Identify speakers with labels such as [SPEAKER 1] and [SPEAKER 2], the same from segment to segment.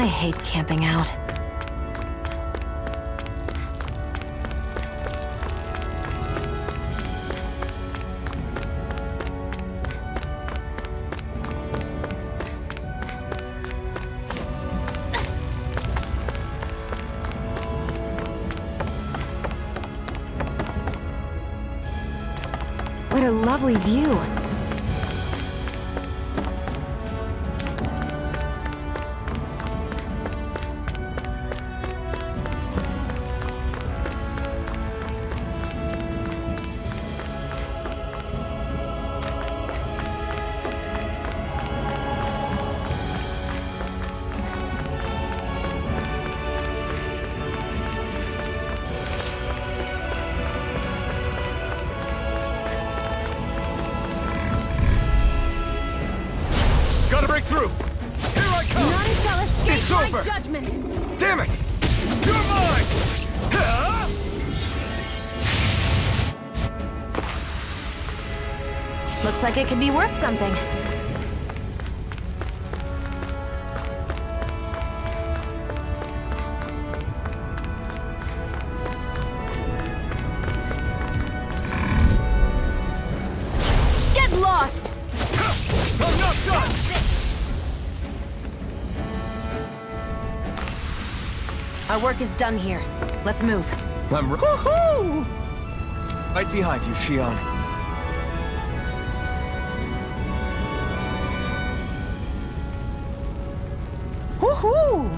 [SPEAKER 1] I hate camping out. What a lovely view.
[SPEAKER 2] Gotta break through! Here I come!
[SPEAKER 1] None shall escape
[SPEAKER 2] It's
[SPEAKER 1] my
[SPEAKER 2] over!
[SPEAKER 1] judgment!
[SPEAKER 2] Damn it! You're mine! Huh?
[SPEAKER 1] Looks like it could be worth something. Get lost!
[SPEAKER 2] I'm not done!
[SPEAKER 1] Our work is done here. Let's move.
[SPEAKER 2] Woohoo! Right behind you, Shion. Woohoo!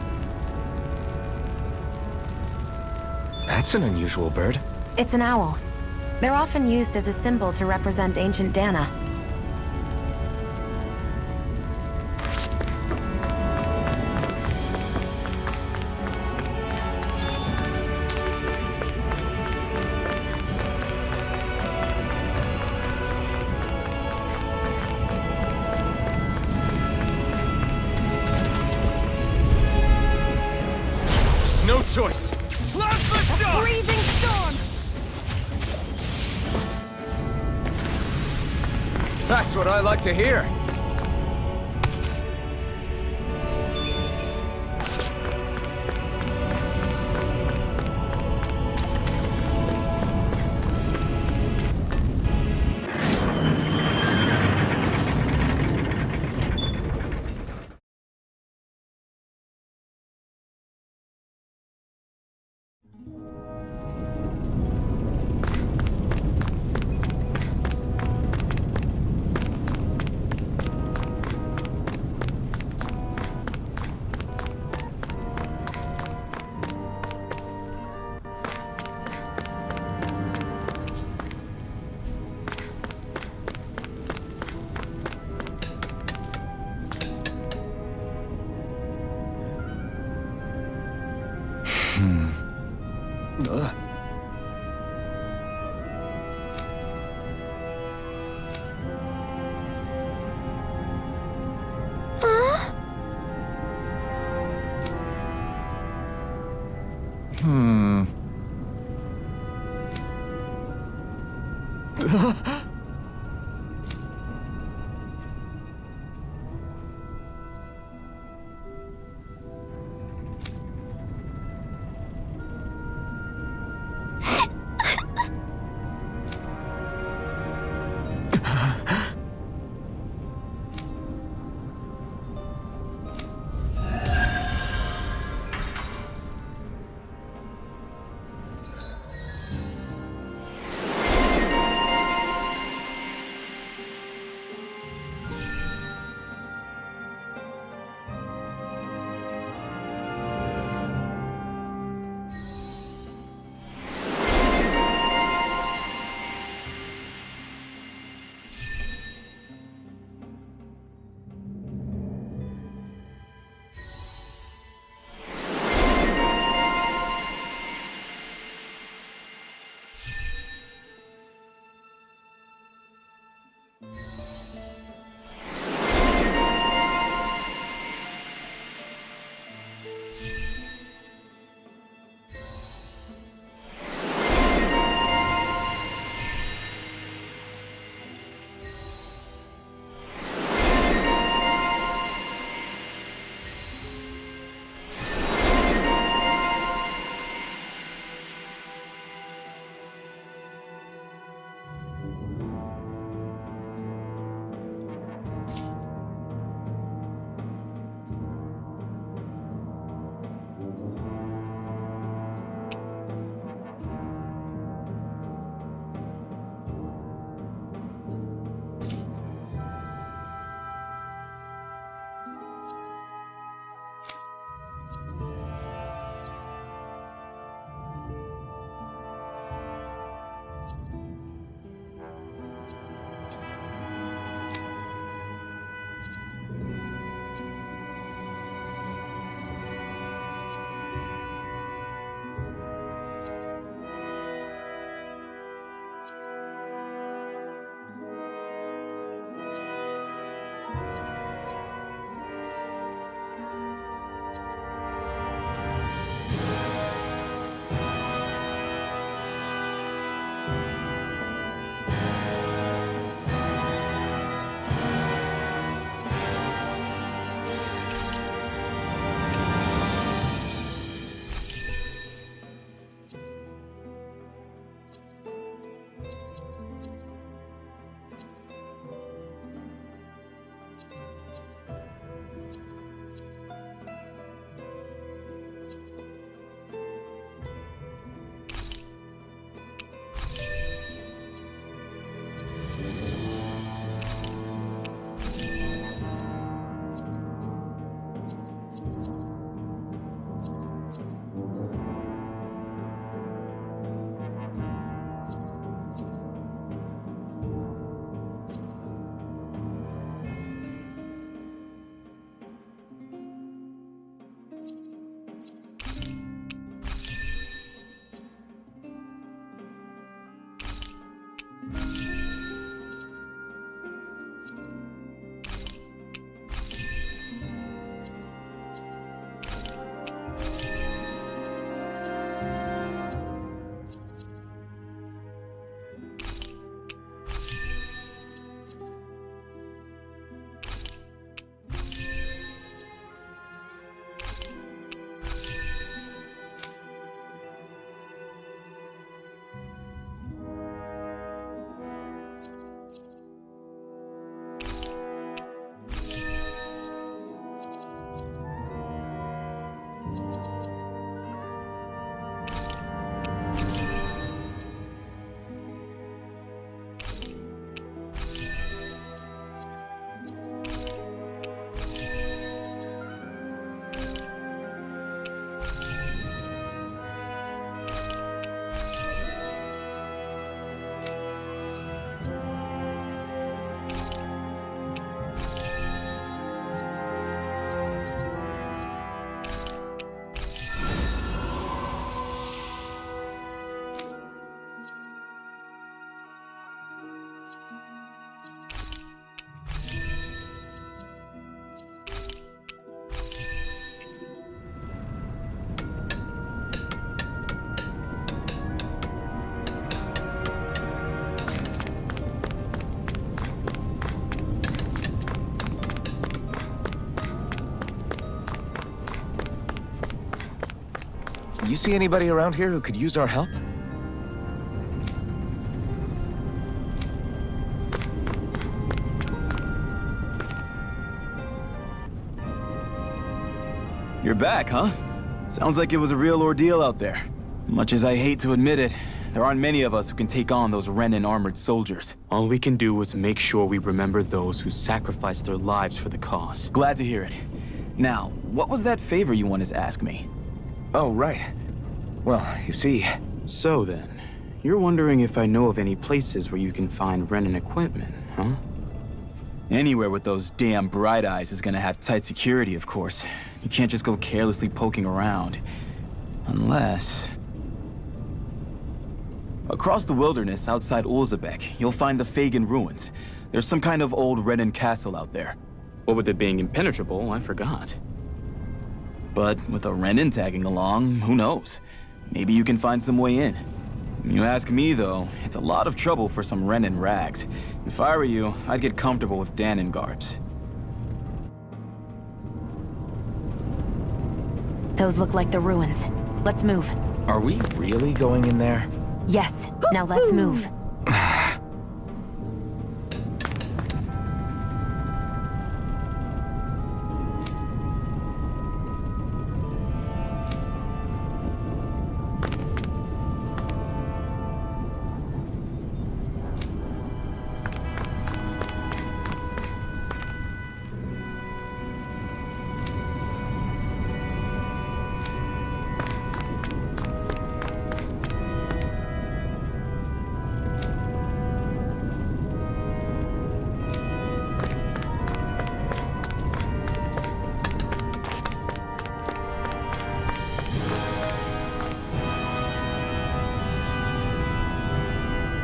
[SPEAKER 2] That's an unusual bird.
[SPEAKER 1] It's an owl. They're often used as a symbol to represent ancient Dana.
[SPEAKER 2] No choice. Blast the dog!
[SPEAKER 1] Freezing storm!
[SPEAKER 2] That's what I like to hear. You see anybody around here who could use our help?
[SPEAKER 3] You're back, huh? Sounds like it was a real ordeal out there. Much as I hate to admit it, there aren't many of us who can take on those Renan armored soldiers. All we can do is make sure we remember those who sacrificed their lives for the cause. Glad to hear it. Now, what was that favor you wanted to ask me?
[SPEAKER 2] Oh, right. Well, you see...
[SPEAKER 3] So then, you're wondering if I know of any places where you can find Renan equipment, huh? Anywhere with those damn bright eyes is gonna have tight security, of course. You can't just go carelessly poking around. Unless... Across the wilderness outside Ulzebek, you'll find the Fagin ruins. There's some kind of old Renan castle out there. What with it being impenetrable, I forgot. But with a Renan tagging along, who knows? Maybe you can find some way in. You ask me, though, it's a lot of trouble for some Renan rags. If I were you, I'd get comfortable with Danon garbs.
[SPEAKER 1] Those look like the ruins. Let's move.
[SPEAKER 2] Are we really going in there?
[SPEAKER 1] Yes. Now let's move.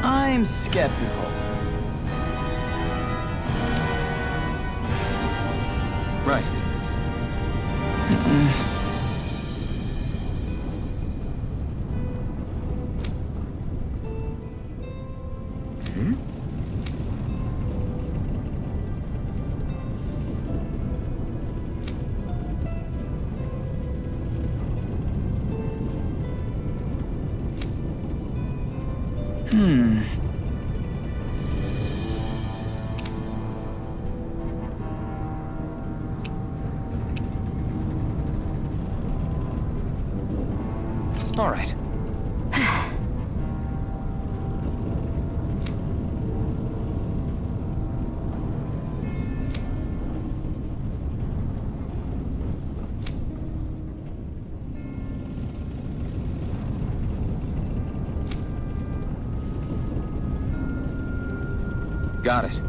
[SPEAKER 3] I'm skeptical.
[SPEAKER 2] All right. Got it.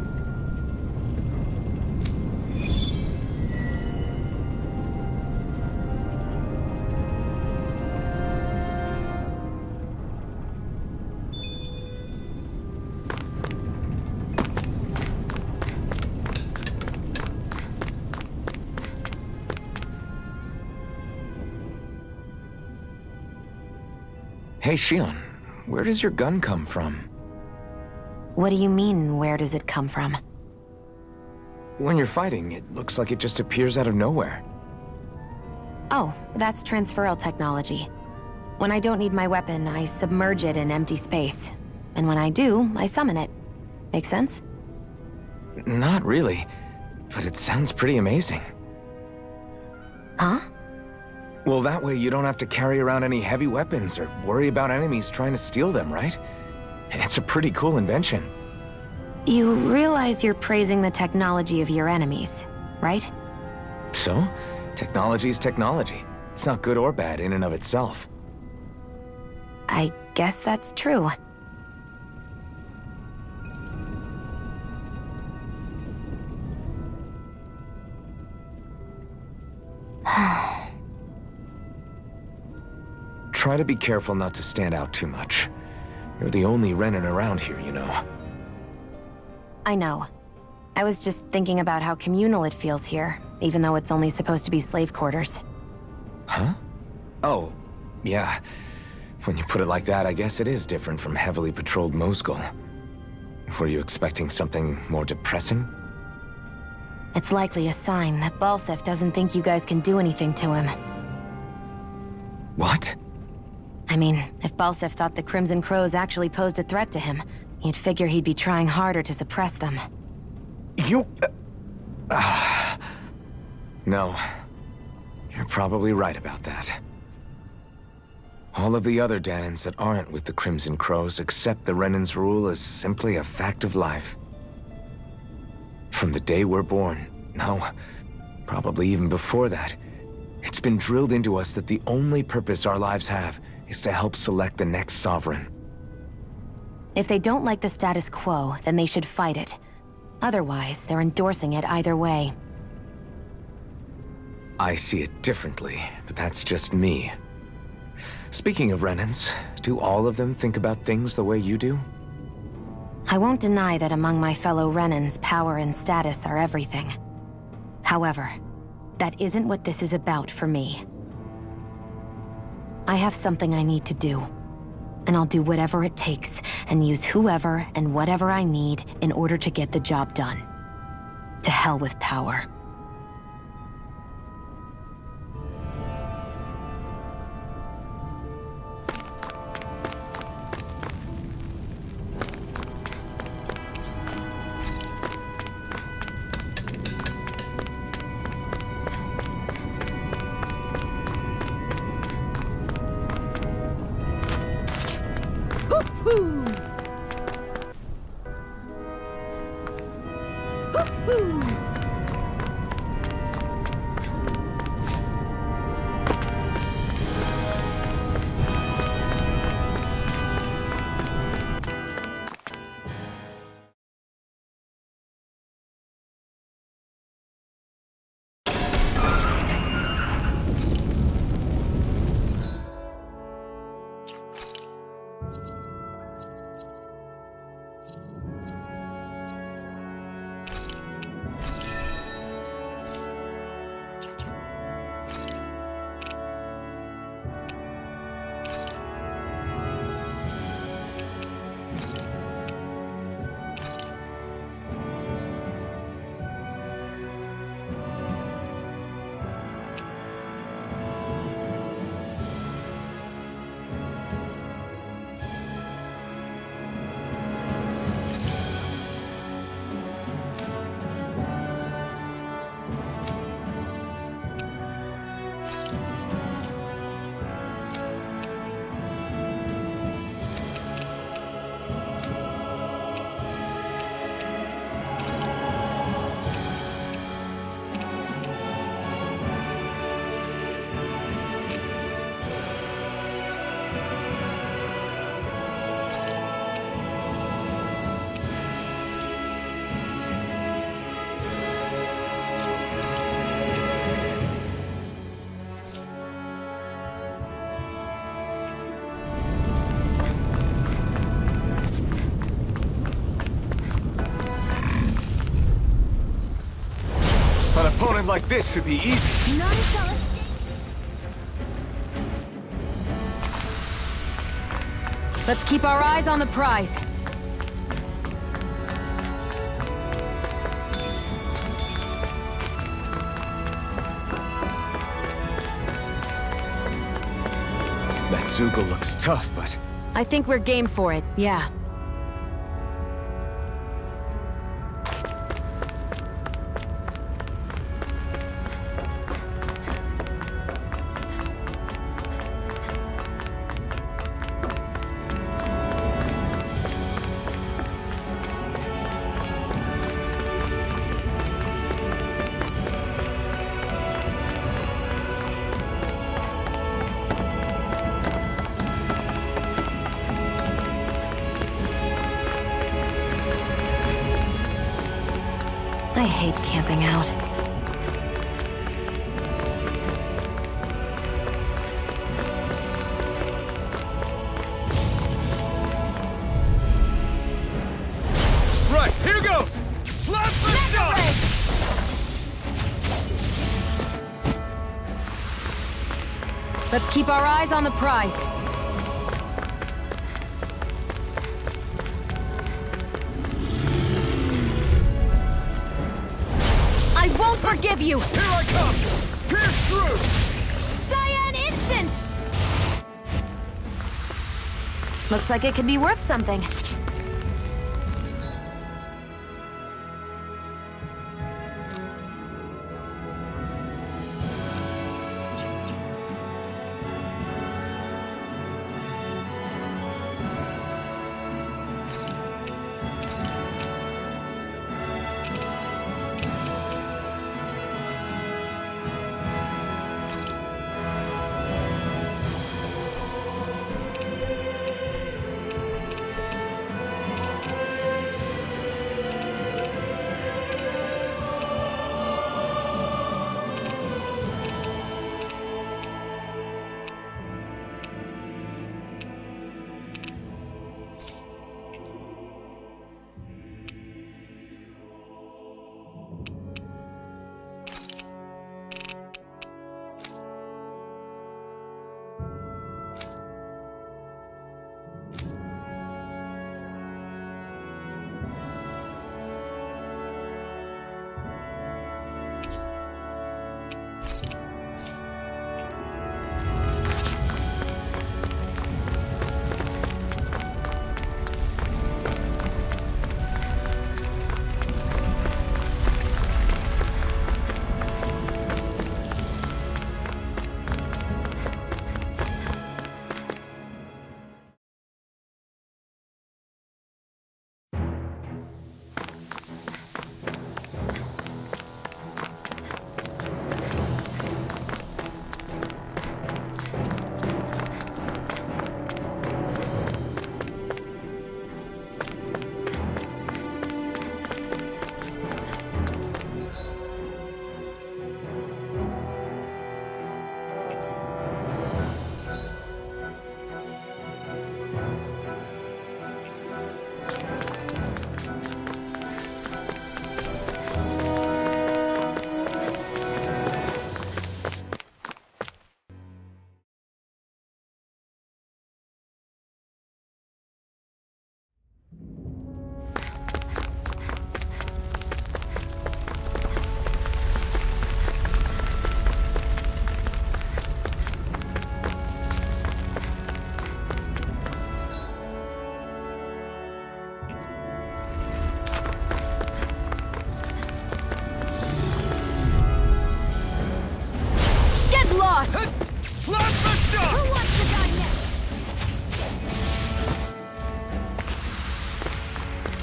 [SPEAKER 2] Hey, Shion, where does your gun come from?
[SPEAKER 1] What do you mean, where does it come from?
[SPEAKER 2] When you're fighting, it looks like it just appears out of nowhere.
[SPEAKER 1] Oh, that's transferal technology. When I don't need my weapon, I submerge it in empty space. And when I do, I summon it. Make sense?
[SPEAKER 2] Not really, but it sounds pretty amazing.
[SPEAKER 1] Huh?
[SPEAKER 2] Well, that way you don't have to carry around any heavy weapons or worry about enemies trying to steal them, right? It's a pretty cool invention.
[SPEAKER 1] You realize you're praising the technology of your enemies, right?
[SPEAKER 2] So, technology's technology. It's not good or bad in and of itself.
[SPEAKER 1] I guess that's true.
[SPEAKER 2] Try to be careful not to stand out too much. You're the only Renin around here, you know.
[SPEAKER 1] I know. I was just thinking about how communal it feels here, even though it's only supposed to be slave quarters.
[SPEAKER 2] Huh? Oh, yeah. When you put it like that, I guess it is different from heavily patrolled Moscow. Were you expecting something more depressing?
[SPEAKER 1] It's likely a sign that Balsef doesn't think you guys can do anything to him.
[SPEAKER 2] What?
[SPEAKER 1] I mean, if Balsef thought the Crimson Crows actually posed a threat to him, you'd figure he'd be trying harder to suppress them.
[SPEAKER 2] You... No. You're probably right about that. All of the other Danins that aren't with the Crimson Crows accept the Renin's rule as simply a fact of life. From the day we're born, no, probably even before that, it's been drilled into us that the only purpose our lives have is to help select the next sovereign.
[SPEAKER 1] If they don't like the status quo, then they should fight it. Otherwise, they're endorsing it either way.
[SPEAKER 2] I see it differently, but that's just me. Speaking of Renins, do all of them think about things the way you do?
[SPEAKER 1] I won't deny that among my fellow Renins, power and status are everything. However, that isn't what this is about for me. I have something I need to do, and I'll do whatever it takes and use whoever and whatever I need in order to get the job done. To hell with power.
[SPEAKER 2] An opponent like this should be easy.
[SPEAKER 1] Let's keep our eyes on the prize.
[SPEAKER 2] That Zoogle looks tough, but...
[SPEAKER 1] I think we're game for it, yeah. I hate camping out.
[SPEAKER 2] Right, here goes! Blast the shot!
[SPEAKER 1] Let's keep our eyes on the prize. I won't forgive you!
[SPEAKER 2] Here I come! Pierce through!
[SPEAKER 1] Cyan instant! Looks like it could be worth something.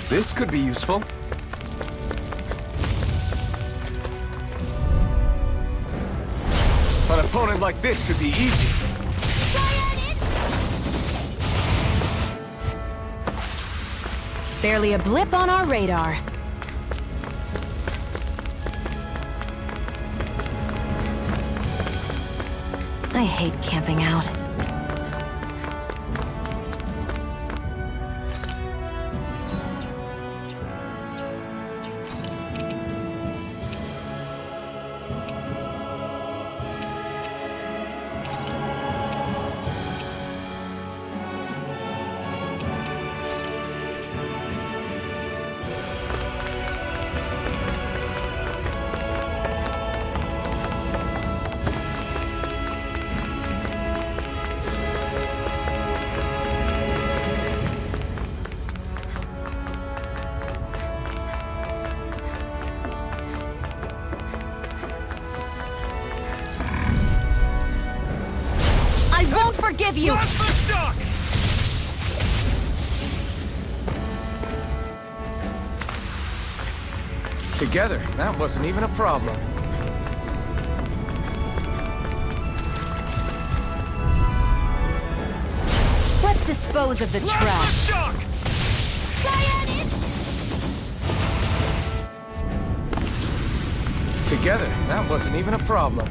[SPEAKER 2] This could be useful. An opponent like this should be easy.
[SPEAKER 1] Barely a blip on our radar. I hate camping out. forgive you!
[SPEAKER 2] Not the shock! Together, that wasn't even a problem.
[SPEAKER 1] Let's dispose of the
[SPEAKER 2] Not
[SPEAKER 1] trash.
[SPEAKER 2] the shock! Together, that wasn't even a problem.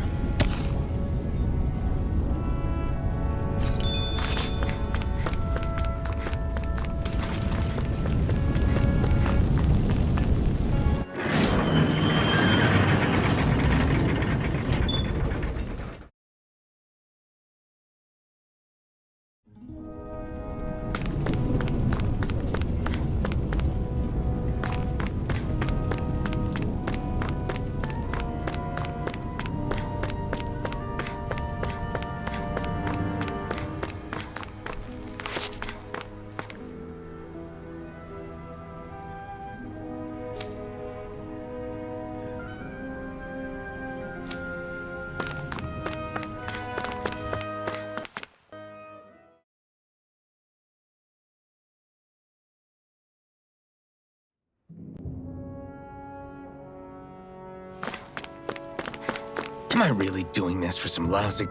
[SPEAKER 2] Am I really doing this for some lousy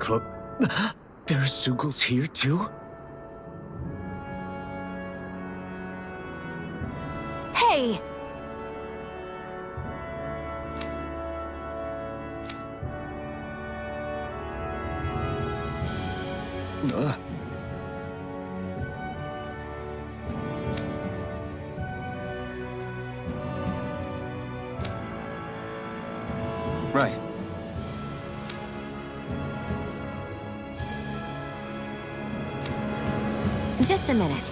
[SPEAKER 2] There's Sugals here, too?
[SPEAKER 1] Hey!
[SPEAKER 2] Right.
[SPEAKER 1] Just a minute.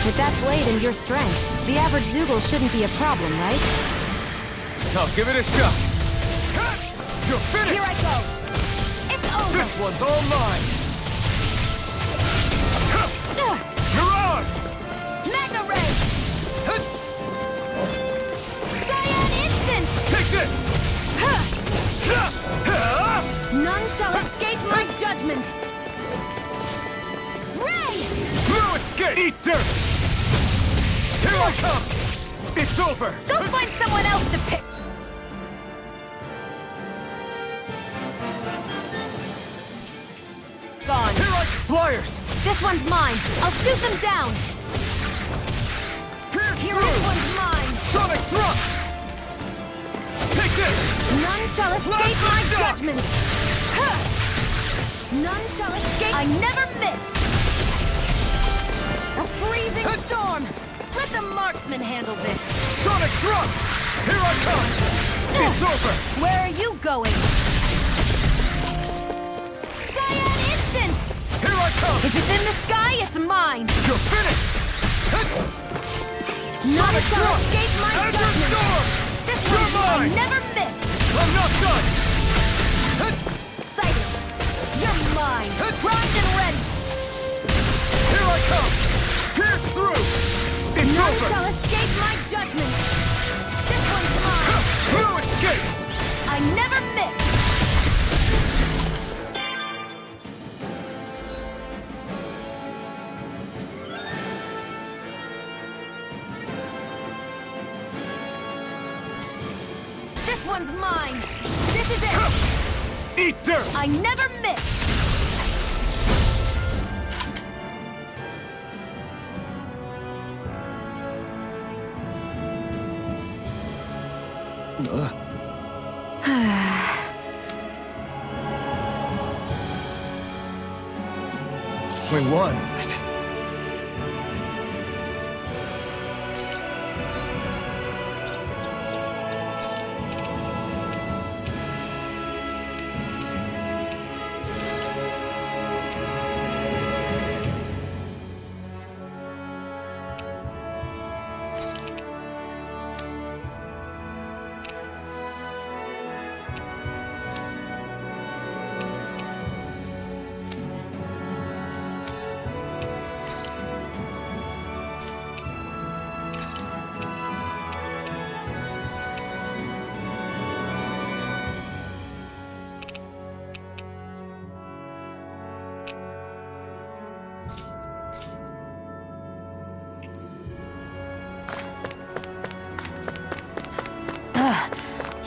[SPEAKER 1] With that blade and your strength, the average Zoogle shouldn't be a problem, right?
[SPEAKER 2] I'll give it a shot. You're finished!
[SPEAKER 1] Here I go! It's over!
[SPEAKER 2] This one's all mine! Mirage!
[SPEAKER 1] Magna Ray! Cyan Instant!
[SPEAKER 2] Take this!
[SPEAKER 1] None shall escape my judgment! Ray!
[SPEAKER 2] No escape! Eat dirt! Here I come! It's over!
[SPEAKER 1] Go find someone else to pick! Gone.
[SPEAKER 2] Here are flyers!
[SPEAKER 1] This one's mine. I'll shoot them down. Here, this one's mine.
[SPEAKER 2] Sonic thrust! Take this!
[SPEAKER 1] None shall escape
[SPEAKER 2] Blast
[SPEAKER 1] my
[SPEAKER 2] the shock!
[SPEAKER 1] judgment. Huh. None shall escape. I never miss. A freezing storm. Let the marksman handle this.
[SPEAKER 2] Sonic thrust! Here I come! It's over!
[SPEAKER 1] Where are you going? Cyan Instant!
[SPEAKER 2] Here I come!
[SPEAKER 1] If it's in the sky, it's mine.
[SPEAKER 2] You're finished!
[SPEAKER 1] None
[SPEAKER 2] Sonic
[SPEAKER 1] shall
[SPEAKER 2] thrust!
[SPEAKER 1] escape my
[SPEAKER 2] Azure
[SPEAKER 1] judgment.
[SPEAKER 2] storm!
[SPEAKER 1] This
[SPEAKER 2] You're
[SPEAKER 1] one I
[SPEAKER 2] mine!
[SPEAKER 1] never miss.
[SPEAKER 2] I'm not done!
[SPEAKER 1] Sighted. You're mine. Primed and ready.
[SPEAKER 2] Here I come! Pierce through! It's
[SPEAKER 1] None
[SPEAKER 2] over!
[SPEAKER 1] shall escape my judgment. This one's mine.
[SPEAKER 2] No escape!
[SPEAKER 1] I never miss. This one's mine. This is it.
[SPEAKER 2] Eat dirt!
[SPEAKER 1] I never miss.
[SPEAKER 2] We won.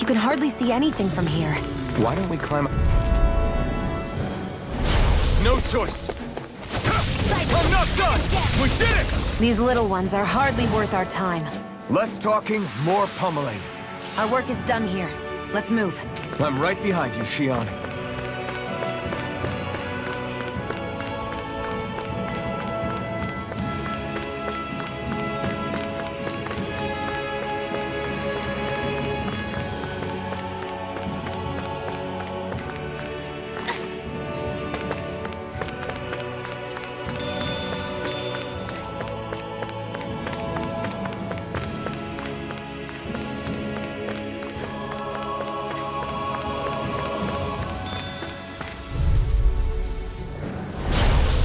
[SPEAKER 1] You can hardly see anything from here.
[SPEAKER 2] Why don't we climb... No choice! I'm not done! We did it!
[SPEAKER 1] These little ones are hardly worth our time.
[SPEAKER 2] Less talking, more pummeling.
[SPEAKER 1] Our work is done here. Let's move.
[SPEAKER 2] I'm right behind you, Shion.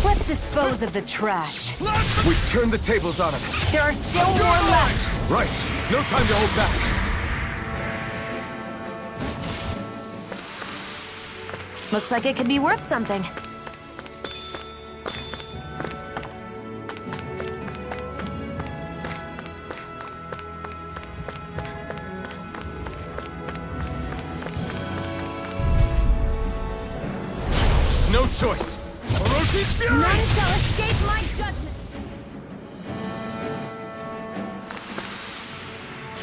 [SPEAKER 1] Let's dispose of the trash.
[SPEAKER 2] We've turned the tables on him.
[SPEAKER 1] There are still more left.
[SPEAKER 2] Right. No time to hold back.
[SPEAKER 1] Looks like it could be worth something.
[SPEAKER 2] No choice.
[SPEAKER 1] None shall escape my judgment.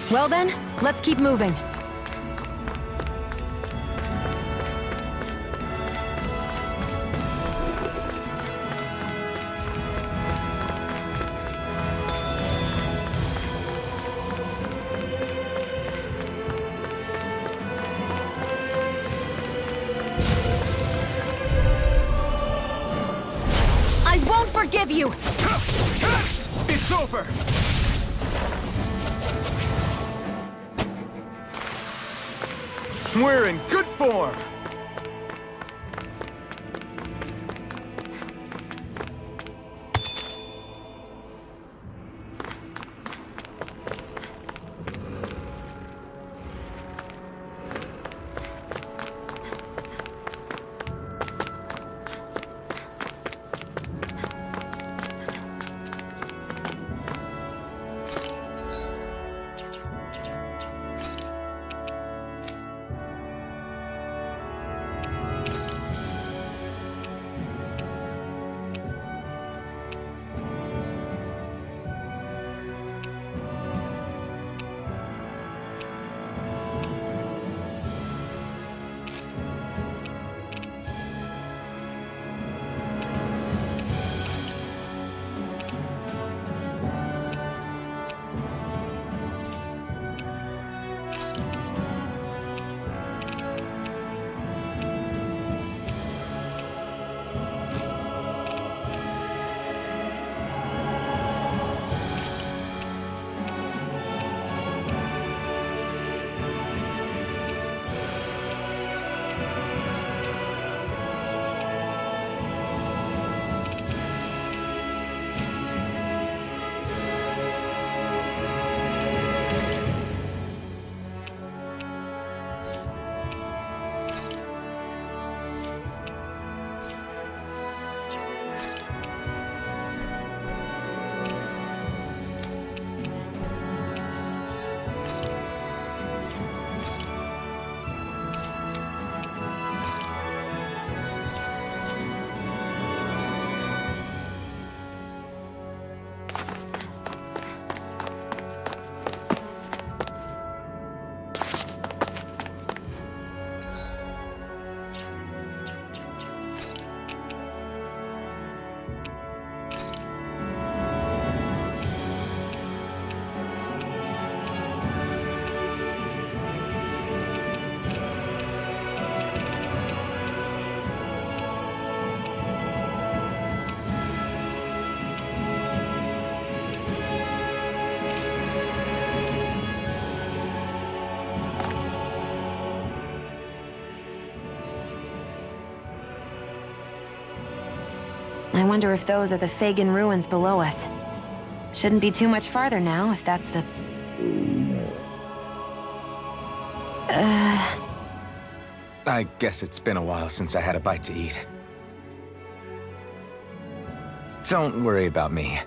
[SPEAKER 1] Well then, let's keep moving. I won't forgive you!
[SPEAKER 2] It's over! We're in good form!
[SPEAKER 1] I wonder if those are the Fagin ruins below us. Shouldn't be too much farther now, if that's the...
[SPEAKER 2] I guess it's been a while since I had a bite to eat. Don't worry about me.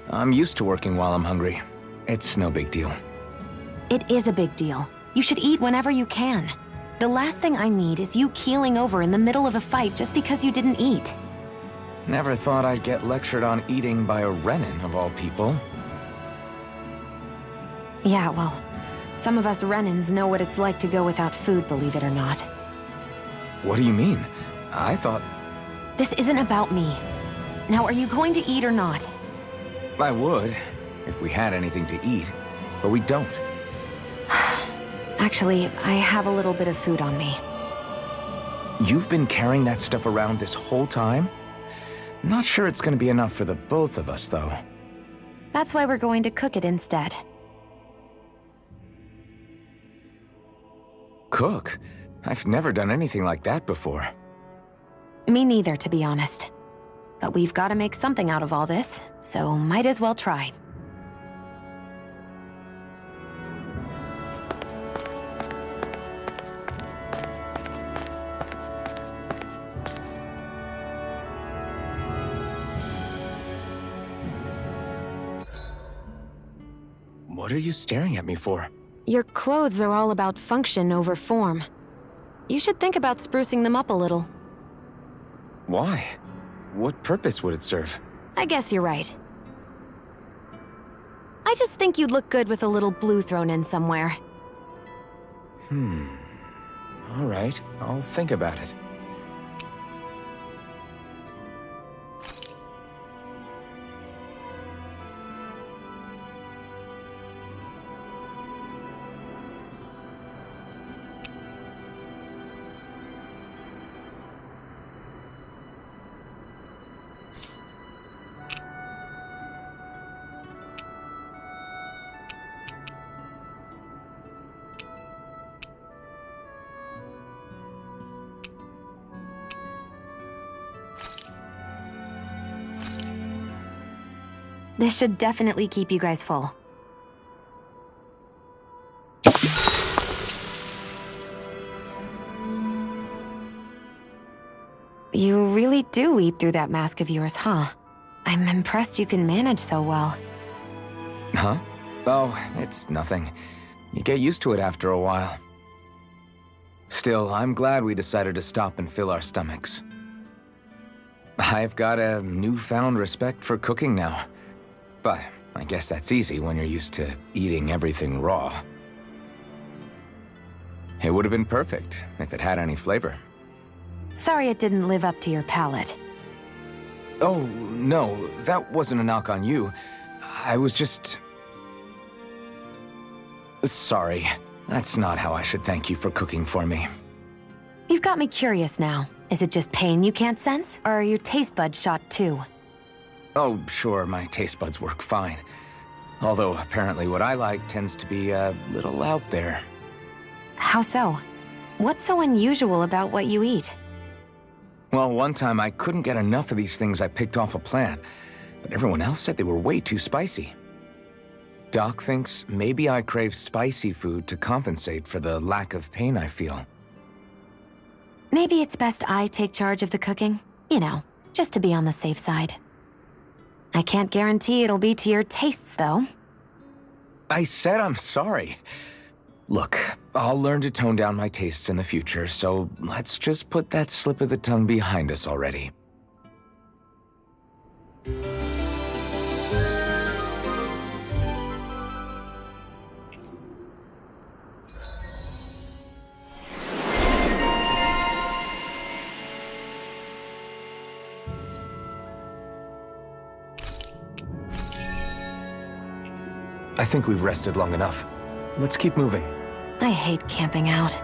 [SPEAKER 2] I'm used to working while I'm hungry. It's no big deal.
[SPEAKER 1] It is a big deal. You should eat whenever you can. The last thing I need is you keeling over in the middle of a fight just because you didn't eat.
[SPEAKER 2] Never thought I'd get lectured on eating by a Renin, of all people.
[SPEAKER 1] Yeah, well, some of us Renins know what it's like to go without food, believe it or not.
[SPEAKER 2] What do you mean? I thought...
[SPEAKER 1] This isn't about me. Now, are you going to eat or not?
[SPEAKER 2] I would, if we had anything to eat, but we don't.
[SPEAKER 1] Actually, I have a little bit of food on me.
[SPEAKER 2] You've been carrying that stuff around this whole time? Not sure it's gonna be enough for the both of us, though.
[SPEAKER 1] That's why we're going to cook it instead.
[SPEAKER 2] Cook? I've never done anything like that before.
[SPEAKER 1] Me neither, to be honest. But we've got to make something out of all this, so might as well try.
[SPEAKER 2] What are you staring at me for?
[SPEAKER 1] Your clothes are all about function over form. You should think about sprucing them up a little.
[SPEAKER 2] Why? What purpose would it serve?
[SPEAKER 1] I guess you're right. I just think you'd look good with a little blue thrown in somewhere.
[SPEAKER 2] All right, I'll think about it.
[SPEAKER 1] This should definitely keep you guys full. You really do eat through that mask of yours, huh? I'm impressed you can manage so well.
[SPEAKER 2] Huh? Oh, it's nothing. You get used to it after a while. Still, I'm glad we decided to stop and fill our stomachs. I've got a newfound respect for cooking now. But I guess that's easy when you're used to eating everything raw. It would have been perfect if it had any flavor.
[SPEAKER 1] Sorry it didn't live up to your palate.
[SPEAKER 2] Oh, no, that wasn't a knock on you. I was just... Sorry. That's not how I should thank you for cooking for me.
[SPEAKER 1] You've got me curious now. Is it just pain you can't sense, or are your taste buds shot too?
[SPEAKER 2] Oh, sure, my taste buds work fine. Although, apparently what I like tends to be a little out there.
[SPEAKER 1] How so? What's so unusual about what you eat?
[SPEAKER 2] Well, one time I couldn't get enough of these things I picked off a plant, but everyone else said they were way too spicy. Doc thinks maybe I crave spicy food to compensate for the lack of pain I feel.
[SPEAKER 1] Maybe it's best I take charge of the cooking. You know, just to be on the safe side. I can't guarantee it'll be to your tastes, though.
[SPEAKER 2] I said I'm sorry. Look, I'll learn to tone down my tastes in the future, so let's just put that slip of the tongue behind us already. I think we've rested long enough. Let's keep moving.
[SPEAKER 1] I hate camping out.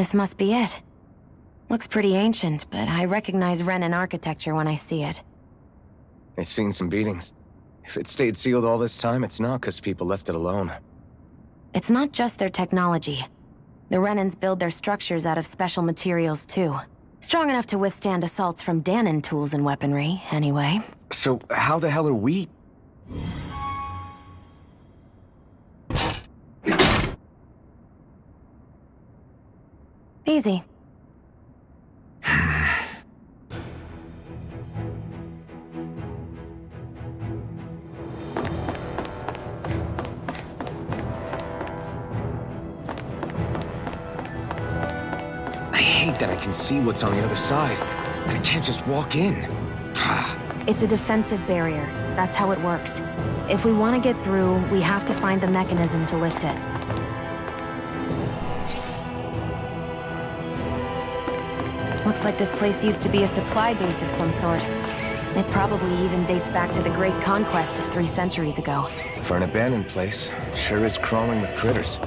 [SPEAKER 1] This must be it. Looks pretty ancient, but I recognize Renan architecture when I see it.
[SPEAKER 2] It's seen some beatings. If it stayed sealed all this time, it's not because people left it alone.
[SPEAKER 1] It's not just their technology. The Renans build their structures out of special materials, too. Strong enough to withstand assaults from Danon tools and weaponry, anyway.
[SPEAKER 2] So how the hell are we...
[SPEAKER 1] Easy.
[SPEAKER 2] I hate that I can see what's on the other side. I can't just walk in.
[SPEAKER 1] It's a defensive barrier. That's how it works. If we want to get through, we have to find the mechanism to lift it. Looks like this place used to be a supply base of some sort. It probably even dates back to the Great Conquest of 3 centuries ago.
[SPEAKER 2] For an abandoned place, sure is crawling with critters.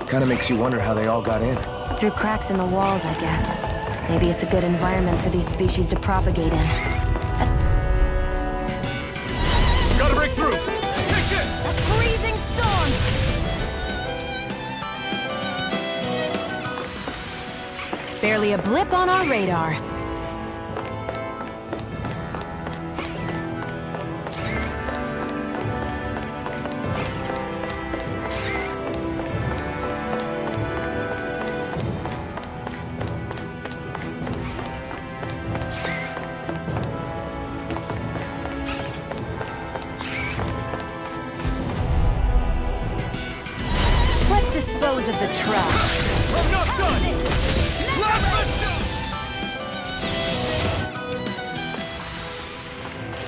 [SPEAKER 2] Kinda makes you wonder how they all got in.
[SPEAKER 1] Through cracks in the walls, I guess. Maybe it's a good environment for these species to propagate in.
[SPEAKER 3] Gotta break through! Take this!
[SPEAKER 1] A freezing storm! Barely a blip on our radar. Let's dispose of the trash.
[SPEAKER 3] I'm not done!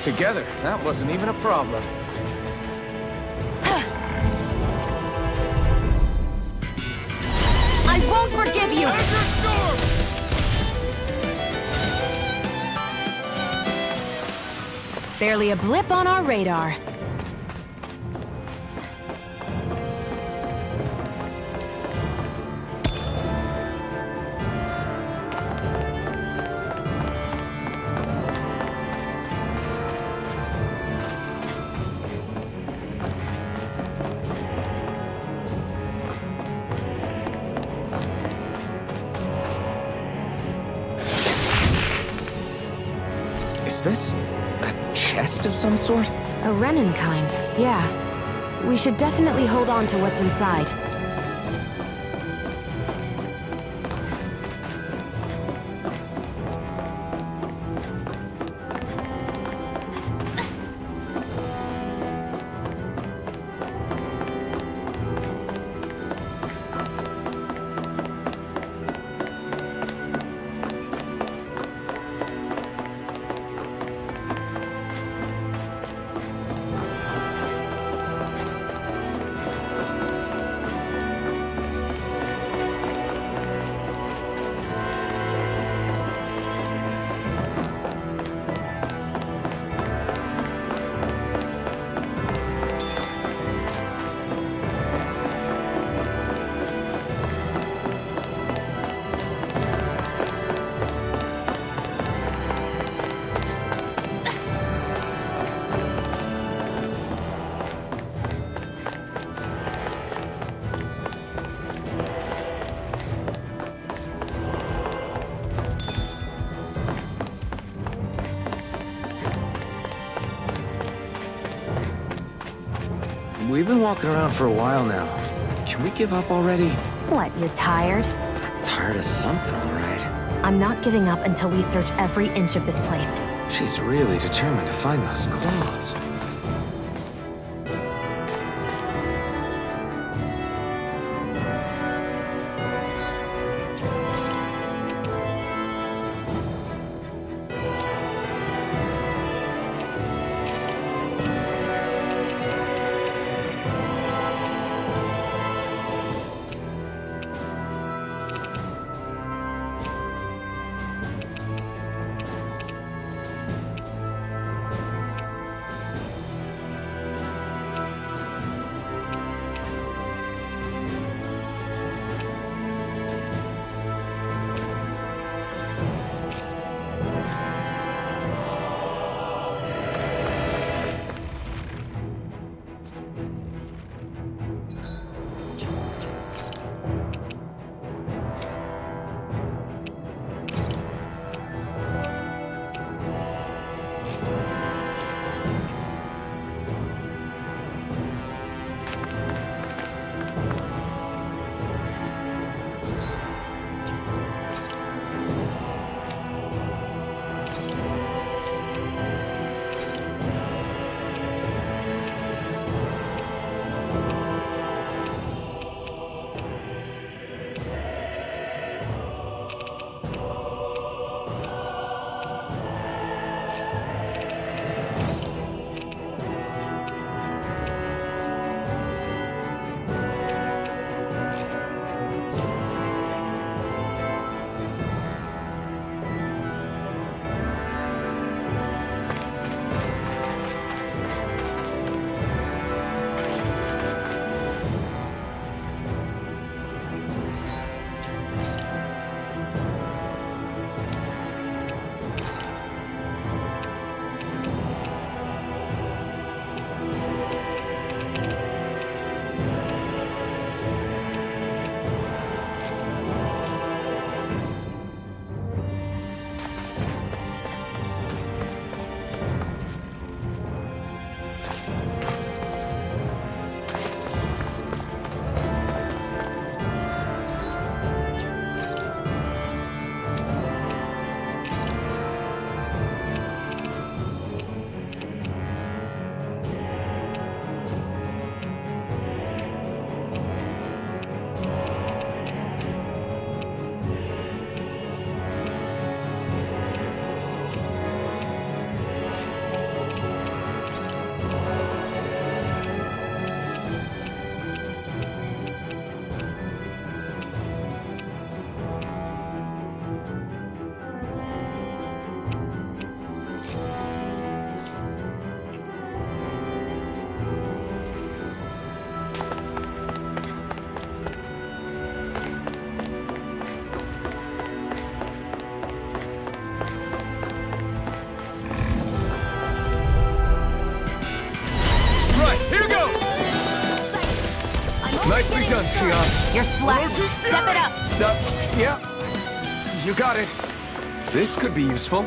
[SPEAKER 2] Together, that wasn't even a problem.
[SPEAKER 1] I won't forgive you! Barely a blip on our radar.
[SPEAKER 2] Is this a chest of some sort?
[SPEAKER 1] A Renan kind, yeah. We should definitely hold on to what's inside.
[SPEAKER 2] We've been walking around for a while now. Can we give up already?
[SPEAKER 1] What, you're tired?
[SPEAKER 2] Tired of something, all right.
[SPEAKER 1] I'm not giving up until we search every inch of this place.
[SPEAKER 2] She's really determined to find those clothes.
[SPEAKER 1] You're slacking. Step it up.
[SPEAKER 2] Yeah. You got it. This could be useful.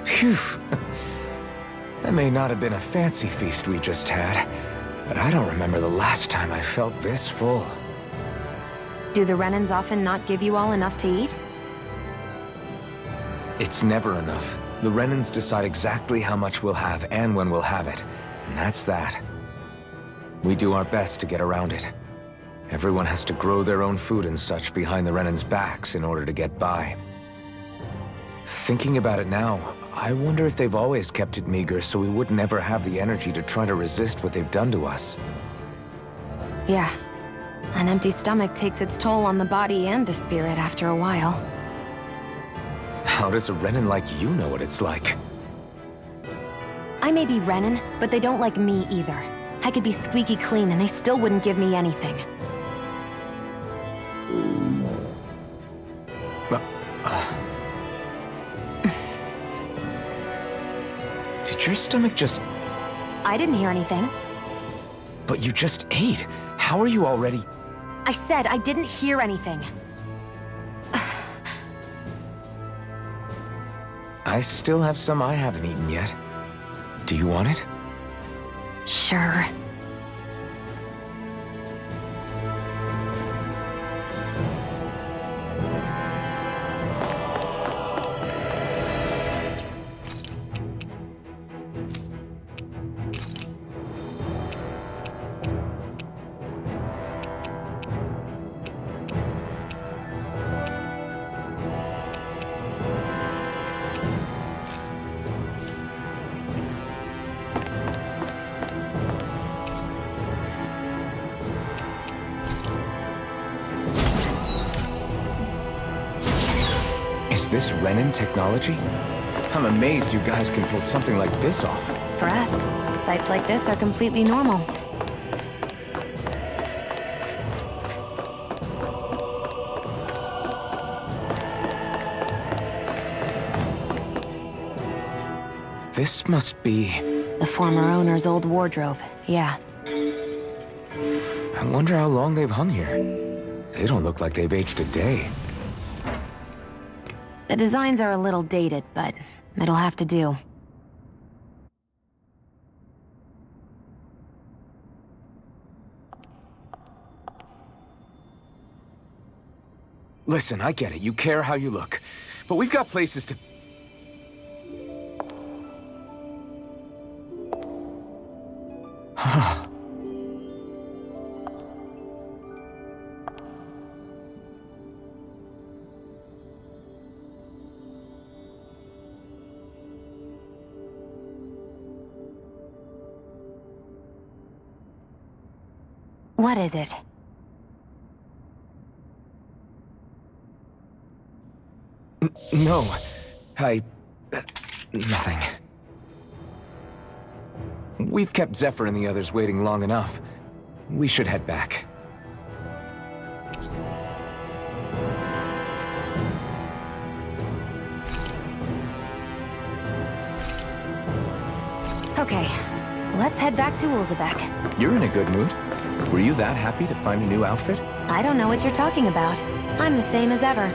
[SPEAKER 2] Phew. That may not have been a fancy feast we just had, but I don't remember the last time I felt this full.
[SPEAKER 1] Do the Renans often not give you all enough to eat?
[SPEAKER 2] It's never enough. The Renans decide exactly how much we'll have and when we'll have it, and that's that. We do our best to get around it. Everyone has to grow their own food and such behind the Renans' backs in order to get by. Thinking about it now, I wonder if they've always kept it meager so we would never have the energy to try to resist what they've done to us.
[SPEAKER 1] Yeah. An empty stomach takes its toll on the body and the spirit after a while.
[SPEAKER 2] How does a Renan like you know what it's like?
[SPEAKER 1] I may be Renan, but they don't like me either. I could be squeaky clean and they still wouldn't give me anything.
[SPEAKER 2] Did your stomach just...
[SPEAKER 1] I didn't hear anything.
[SPEAKER 2] But you just ate. How are you already...
[SPEAKER 1] I said I didn't hear anything.
[SPEAKER 2] I still have some I haven't eaten yet. Do you want it?
[SPEAKER 1] Sure.
[SPEAKER 2] Is this Renan technology? I'm amazed you guys can pull something like this off.
[SPEAKER 1] For us, sites like this are completely normal.
[SPEAKER 2] This must be...
[SPEAKER 1] The former owner's old wardrobe, yeah.
[SPEAKER 2] I wonder how long they've hung here. They don't look like they've aged a day.
[SPEAKER 1] The designs are a little dated, but it'll have to do.
[SPEAKER 2] Listen, I get it. You care how you look. But we've got places to...
[SPEAKER 1] What is it?
[SPEAKER 2] No. Nothing. We've kept Zephyr and the others waiting long enough. We should head back.
[SPEAKER 1] Okay, let's head back to Ulzebek.
[SPEAKER 2] You're in a good mood. Were you that happy to find a new outfit?
[SPEAKER 1] I don't know what you're talking about. I'm the same as ever.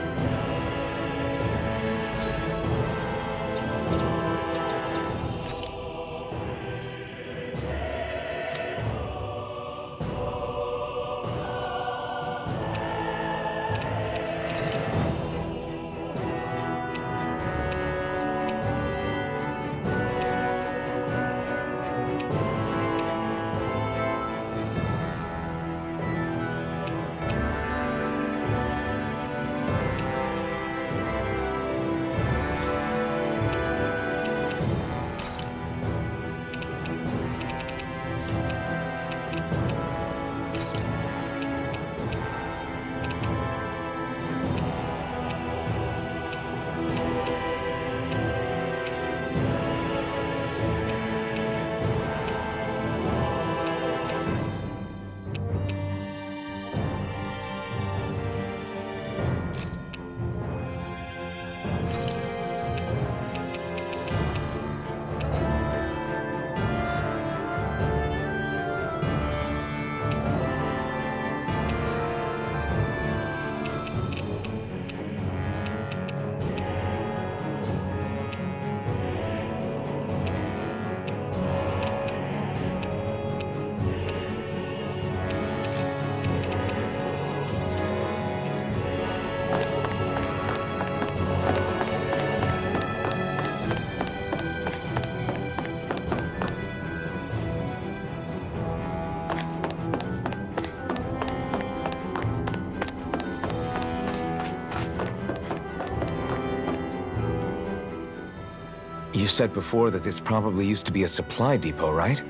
[SPEAKER 2] You said before that this probably used to be a supply depot, right?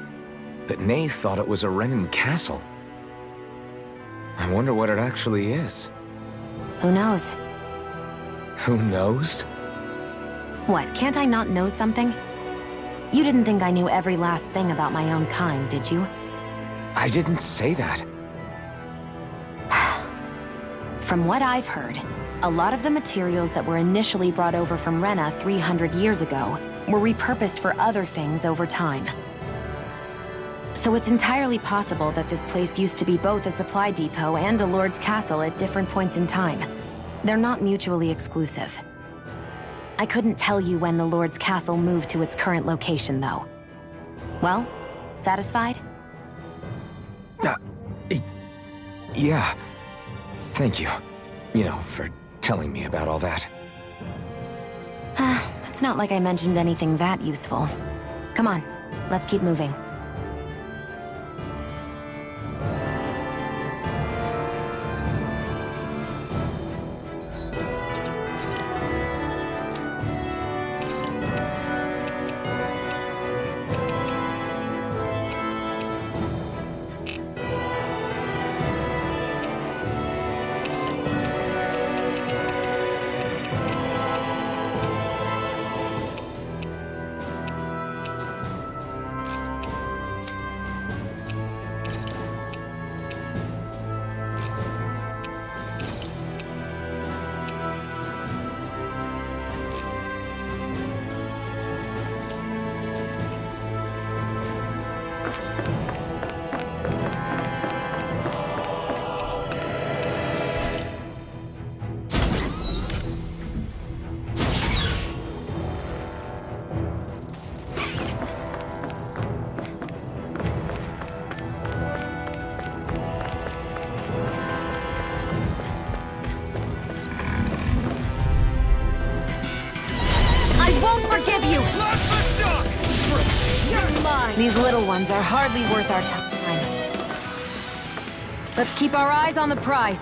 [SPEAKER 2] But Nay thought it was a Renin castle. I wonder what it actually is.
[SPEAKER 1] Who knows?
[SPEAKER 2] Who knows?
[SPEAKER 1] What, can't I not know something? You didn't think I knew every last thing about my own kind, did you?
[SPEAKER 2] I didn't say that.
[SPEAKER 1] From what I've heard, a lot of the materials that were initially brought over from Rena 300 years ago were repurposed for other things over time. So it's entirely possible that this place used to be both a supply depot and a lord's castle at different points in time. They're not mutually exclusive. I couldn't tell you when the lord's castle moved to its current location, though. Well, satisfied?
[SPEAKER 2] Yeah. Thank you. You know, for telling me about all that.
[SPEAKER 1] It's not like I mentioned anything that useful. Come on, let's keep moving. These little ones are hardly worth our time. Let's keep our eyes on the prize.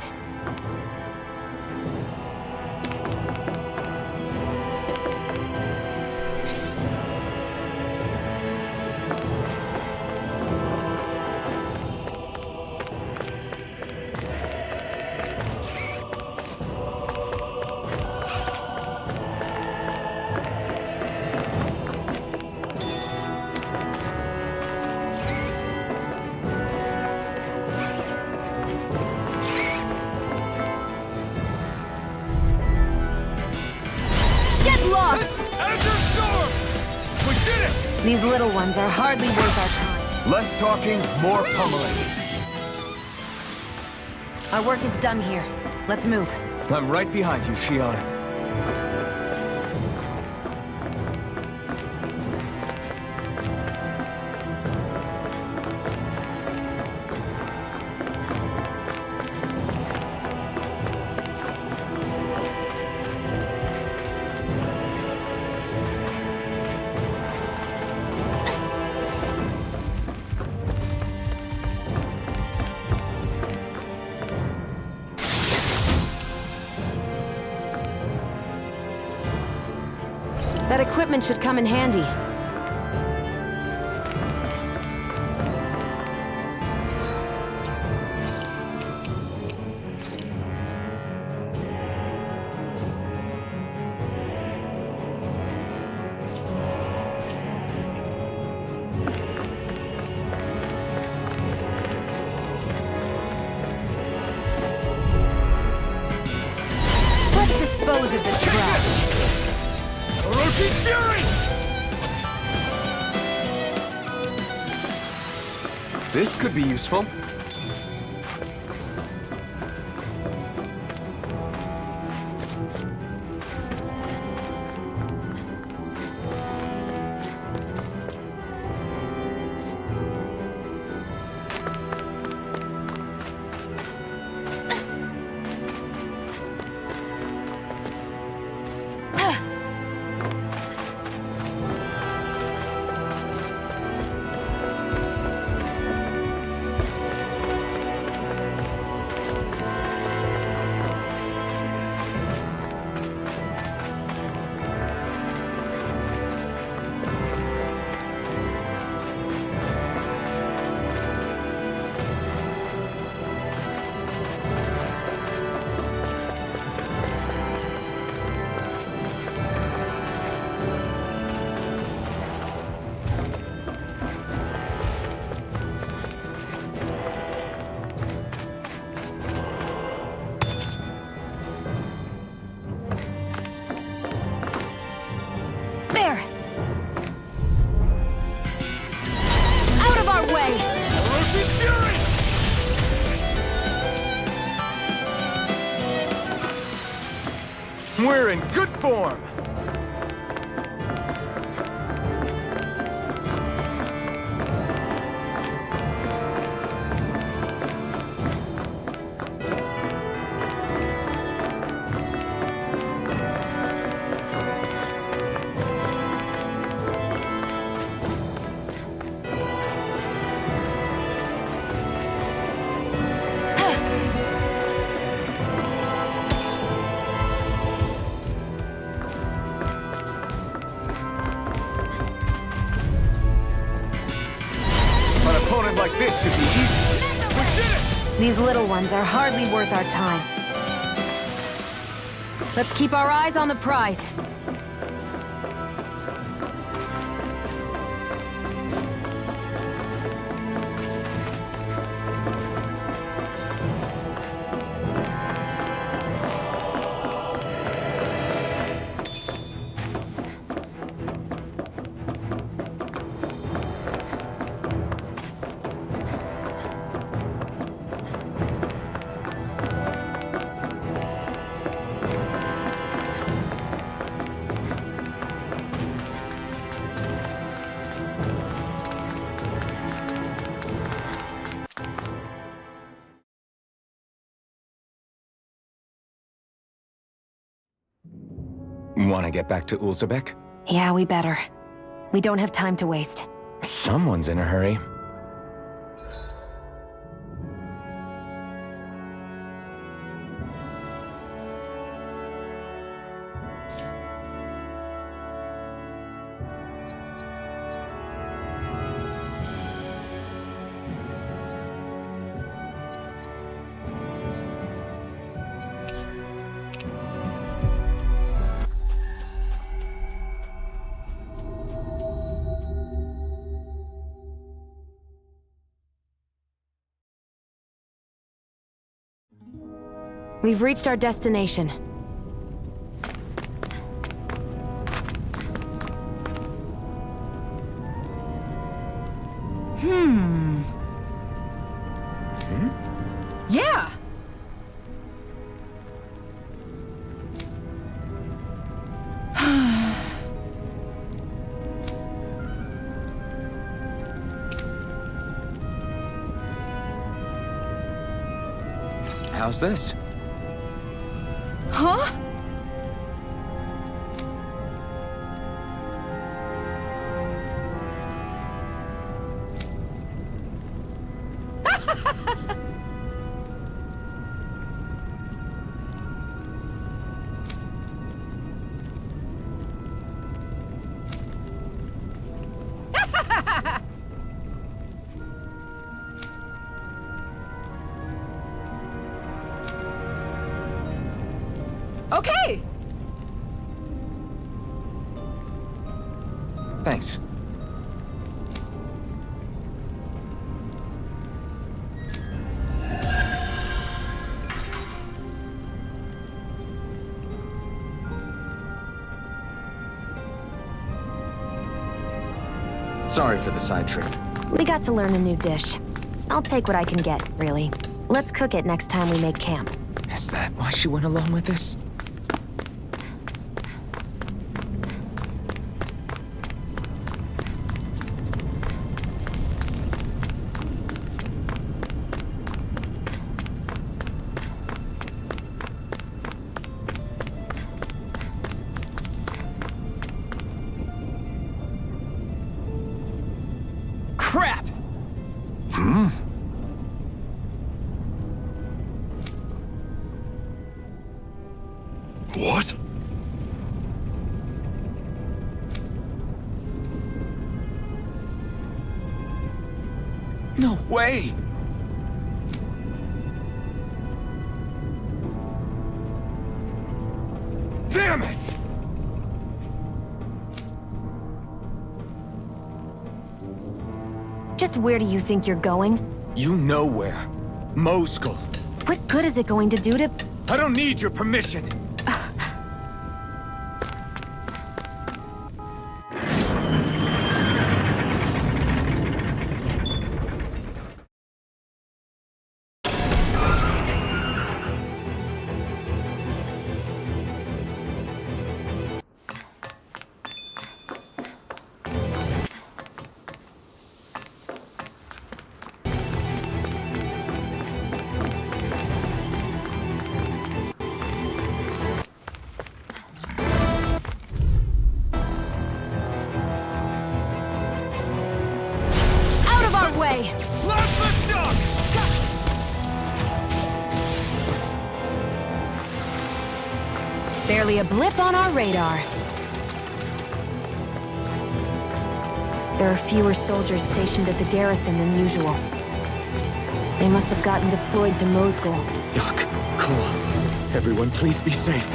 [SPEAKER 1] These little ones are hardly worth our time.
[SPEAKER 2] Less talking, more pummeling.
[SPEAKER 1] Our work is done here. Let's move.
[SPEAKER 2] I'm right behind you, Shion.
[SPEAKER 1] That equipment should come in handy. Let's dispose of the trash.
[SPEAKER 2] Fury! This could be useful. We're in good form! An opponent like this should be easy. We did it!
[SPEAKER 1] These little ones are hardly worth our time. Let's keep our eyes on the prize.
[SPEAKER 2] Want to get back to Ulzebek?
[SPEAKER 1] Yeah, we better. We don't have time to waste.
[SPEAKER 2] Someone's in a hurry.
[SPEAKER 1] We've reached our destination.
[SPEAKER 4] Yeah!
[SPEAKER 2] How's this?
[SPEAKER 4] Huh? Okay!
[SPEAKER 2] Thanks. Sorry for the side trip.
[SPEAKER 1] We got to learn a new dish. I'll take what I can get, really. Let's cook it next time we make camp.
[SPEAKER 2] Is that why she went along with this?
[SPEAKER 3] Crap!
[SPEAKER 2] What? No way! Damn it!
[SPEAKER 1] Just where do you think you're going?
[SPEAKER 2] You know where. Mosul.
[SPEAKER 1] What good is it going to do to...
[SPEAKER 2] I don't need your permission.
[SPEAKER 1] way!
[SPEAKER 2] Slap the duck!
[SPEAKER 1] Barely a blip on our radar. There are fewer soldiers stationed at the garrison than usual. They must have gotten deployed to Mosgul.
[SPEAKER 2] Duck, cool. Everyone, please be safe.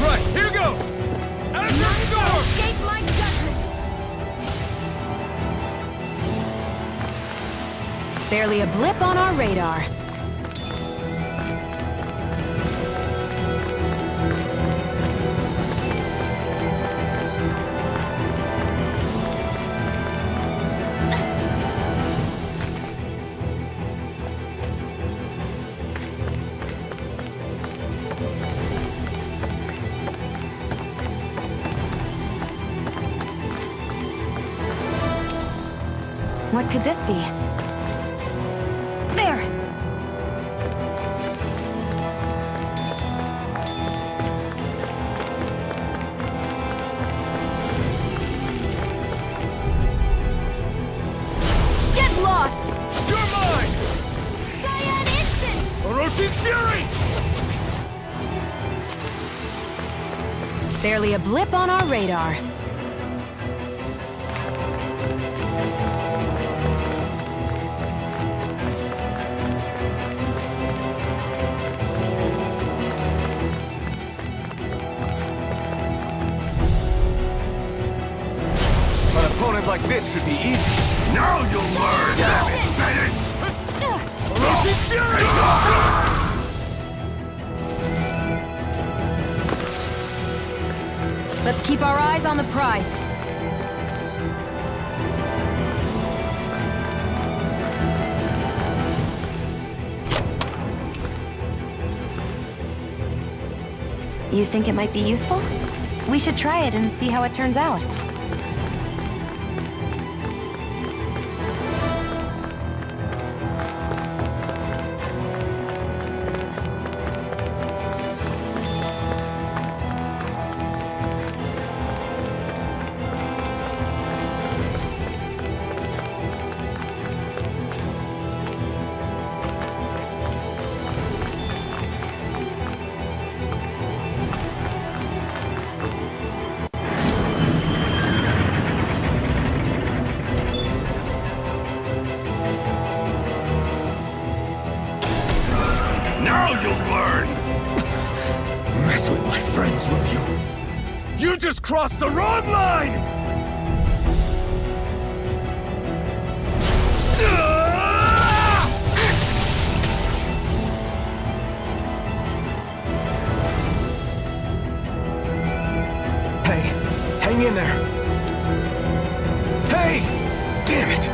[SPEAKER 2] Right, here goes!
[SPEAKER 1] Escape my judgment! Barely a blip on our radar. What could this be? There! Get lost!
[SPEAKER 2] You're mine!
[SPEAKER 1] Cyan instant!
[SPEAKER 2] Orochi's fury!
[SPEAKER 1] Barely a blip on our radar.
[SPEAKER 2] An opponent like this should be easy.
[SPEAKER 4] Now you'll learn, damn it, Bennett!
[SPEAKER 2] Orochi's fury!
[SPEAKER 1] Let's keep our eyes on the prize. You think it might be useful? We should try it and see how it turns out.
[SPEAKER 4] Now you'll learn!
[SPEAKER 2] Mess with my friends, will you? You just crossed the wrong line! Hey, hang in there. Hey! Damn it!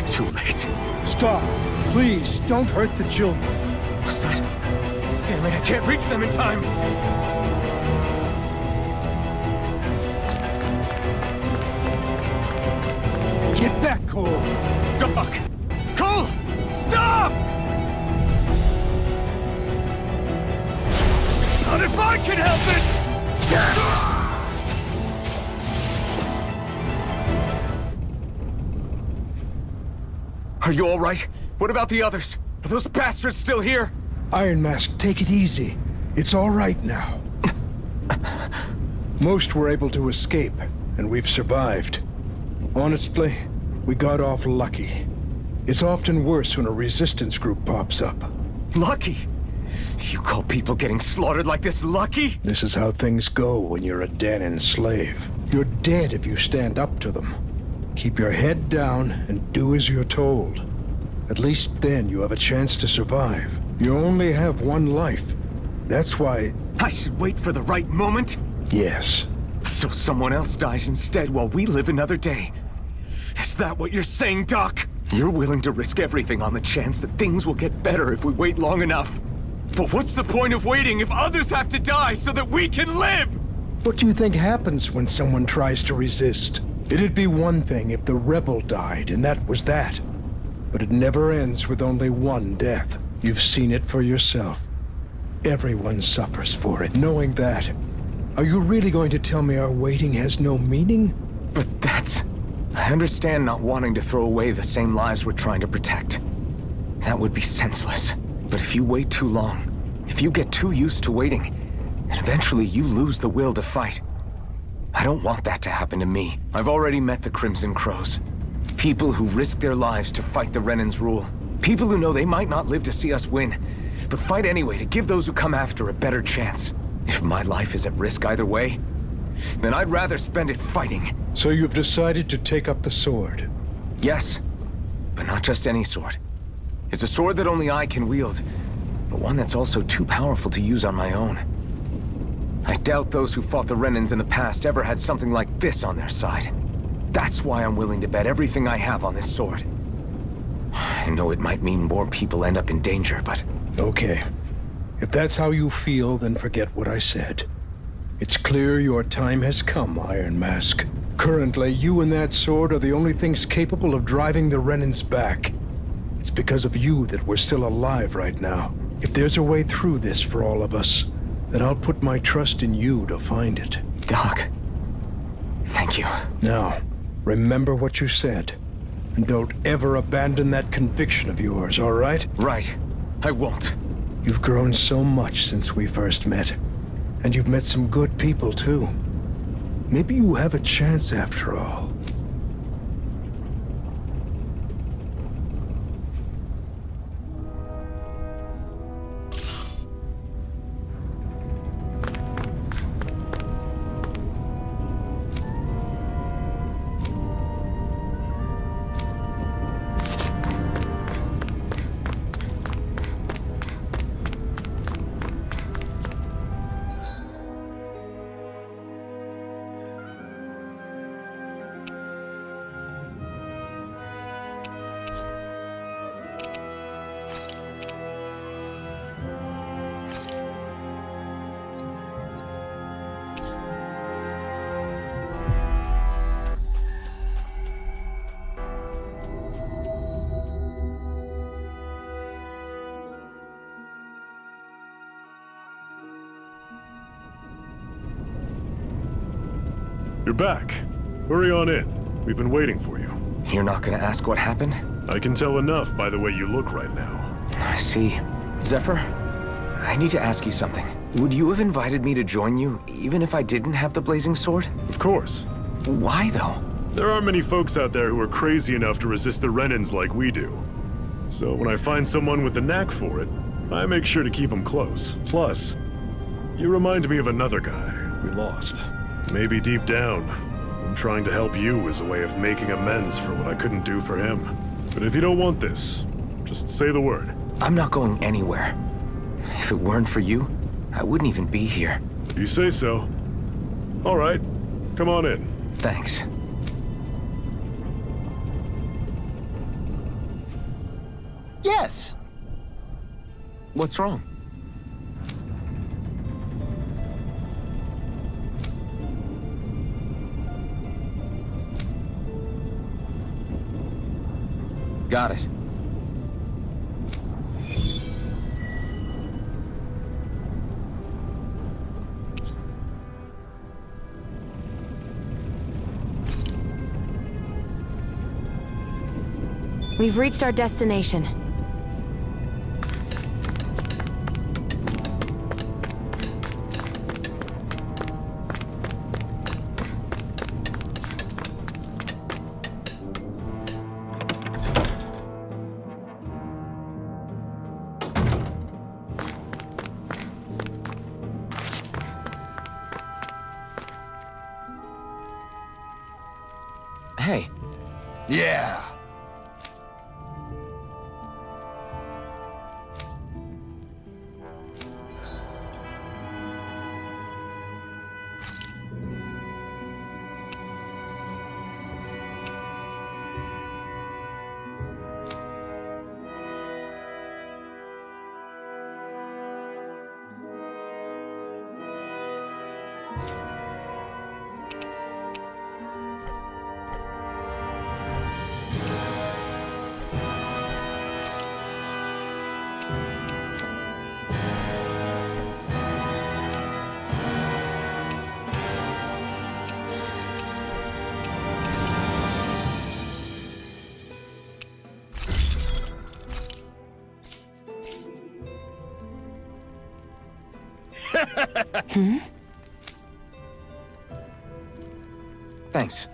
[SPEAKER 2] Too late.
[SPEAKER 5] Stop. Please, don't hurt the children.
[SPEAKER 2] What's that? Damn it, I can't reach them in time!
[SPEAKER 5] Get back, Corro.
[SPEAKER 2] Doc! Cole! Stop! Not if I can help it! Are you all right? What about the others? Are those bastards still here?
[SPEAKER 5] Iron Mask, take it easy. It's all right now. Most were able to escape, and we've survived. Honestly, we got off lucky. It's often worse when a resistance group pops up.
[SPEAKER 2] Lucky? You call people getting slaughtered like this lucky?
[SPEAKER 5] This is how things go when you're a Danon slave. You're dead if you stand up to them. Keep your head down and do as you're told. At least then you have a chance to survive. You only have one life. That's why...
[SPEAKER 2] I should wait for the right moment?
[SPEAKER 5] Yes.
[SPEAKER 2] So someone else dies instead while we live another day. Is that what you're saying, Doc? You're willing to risk everything on the chance that things will get better if we wait long enough. But what's the point of waiting if others have to die so that we can live?
[SPEAKER 5] What do you think happens when someone tries to resist? It'd be one thing if the rebel died, and that was that. But it never ends with only one death. You've seen it for yourself. Everyone suffers for it. Knowing that, are you really going to tell me our waiting has no meaning?
[SPEAKER 2] But that's... I understand not wanting to throw away the same lives we're trying to protect. That would be senseless. But if you wait too long, if you get too used to waiting, then eventually you lose the will to fight. I don't want that to happen to me. I've already met the Crimson Crows. People who risk their lives to fight the Renan's rule. People who know they might not live to see us win, but fight anyway to give those who come after a better chance. If my life is at risk either way, then I'd rather spend it fighting.
[SPEAKER 5] So you've decided to take up the sword?
[SPEAKER 2] Yes, but not just any sword. It's a sword that only I can wield, but one that's also too powerful to use on my own. I doubt those who fought the Renans in the past ever had something like this on their side. That's why I'm willing to bet everything I have on this sword. I know it might mean more people end up in danger, but...
[SPEAKER 5] Okay. If that's how you feel, then forget what I said. It's clear your time has come, Iron Mask. Currently, you and that sword are the only things capable of driving the Renans back. It's because of you that we're still alive right now. If there's a way through this for all of us, then I'll put my trust in you to find it.
[SPEAKER 2] Doc, thank you.
[SPEAKER 5] Now, remember what you said. And don't ever abandon that conviction of yours, all right?
[SPEAKER 2] Right. I won't.
[SPEAKER 5] You've grown so much since we first met. And you've met some good people, too. Maybe you have a chance after all.
[SPEAKER 6] You're back. Hurry on in. We've been waiting for you.
[SPEAKER 2] You're not gonna ask what happened?
[SPEAKER 6] I can tell enough by the way you look right now.
[SPEAKER 2] I see. Zephyr, I need to ask you something. Would you have invited me to join you, even if I didn't have the blazing sword?
[SPEAKER 6] Of course.
[SPEAKER 2] Why, though?
[SPEAKER 6] There aren't many folks out there who are crazy enough to resist the Renans like we do. So when I find someone with the knack for it, I make sure to keep them close. Plus, you remind me of another guy we lost. Maybe deep down, I'm trying to help you as a way of making amends for what I couldn't do for him. But if you don't want this, just say the word.
[SPEAKER 2] I'm not going anywhere. If it weren't for you, I wouldn't even be here.
[SPEAKER 6] If you say so. All right, come on in.
[SPEAKER 2] Thanks.
[SPEAKER 3] Yes.
[SPEAKER 2] What's wrong? Got it.
[SPEAKER 1] We've reached our destination.
[SPEAKER 2] Yeah. Thanks.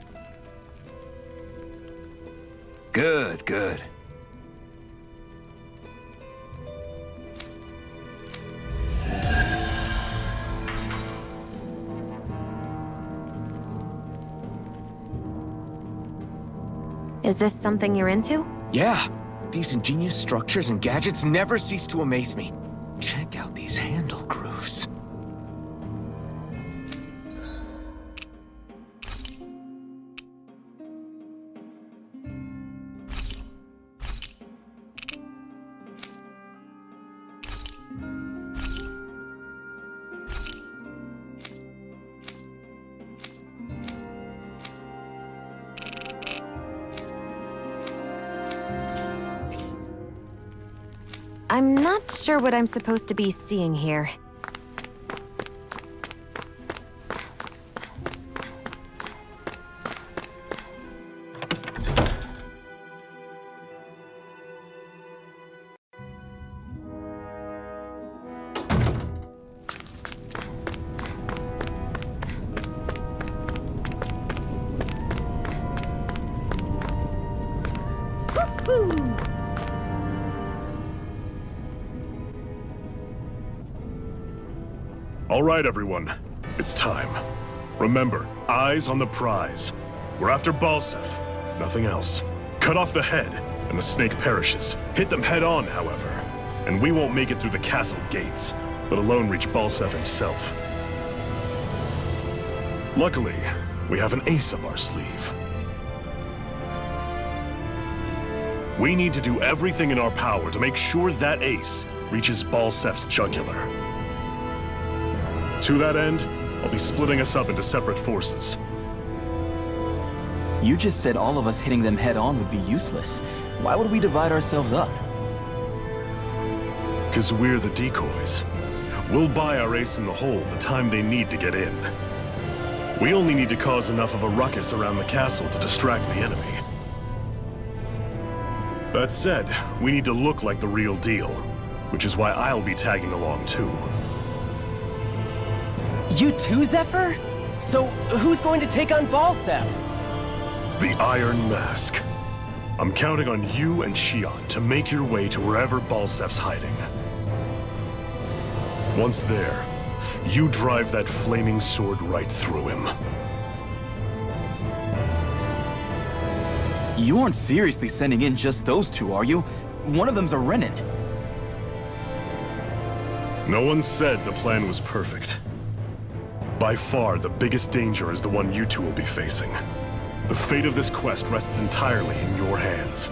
[SPEAKER 2] Good, good.
[SPEAKER 1] Is this something you're into?
[SPEAKER 2] Yeah. These ingenious structures and gadgets never cease to amaze me. Check out these handle grooves.
[SPEAKER 1] I'm not sure what I'm supposed to be seeing here.
[SPEAKER 6] All right, everyone. It's time. Remember, eyes on the prize. We're after Balsef, nothing else. Cut off the head, and the snake perishes. Hit them head on, however, and we won't make it through the castle gates, let alone reach Balsef himself. Luckily, we have an ace up our sleeve. We need to do everything in our power to make sure that ace reaches Balsef's jugular. To that end, I'll be splitting us up into separate forces.
[SPEAKER 3] You just said all of us hitting them head-on would be useless. Why would we divide ourselves up?
[SPEAKER 6] 'Cause we're the decoys. We'll buy our ace in the hole the time they need to get in. We only need to cause enough of a ruckus around the castle to distract the enemy. That said, we need to look like the real deal, which is why I'll be tagging along too.
[SPEAKER 7] You too, Zephyr? So, who's going to take on Balsef?
[SPEAKER 6] The Iron Mask. I'm counting on you and Shion to make your way to wherever Balsef's hiding. Once there, you drive that flaming sword right through him.
[SPEAKER 3] You aren't seriously sending in just those two, are you? One of them's a Renin.
[SPEAKER 6] No one said the plan was perfect. By far, the biggest danger is the one you two will be facing. The fate of this quest rests entirely in your hands,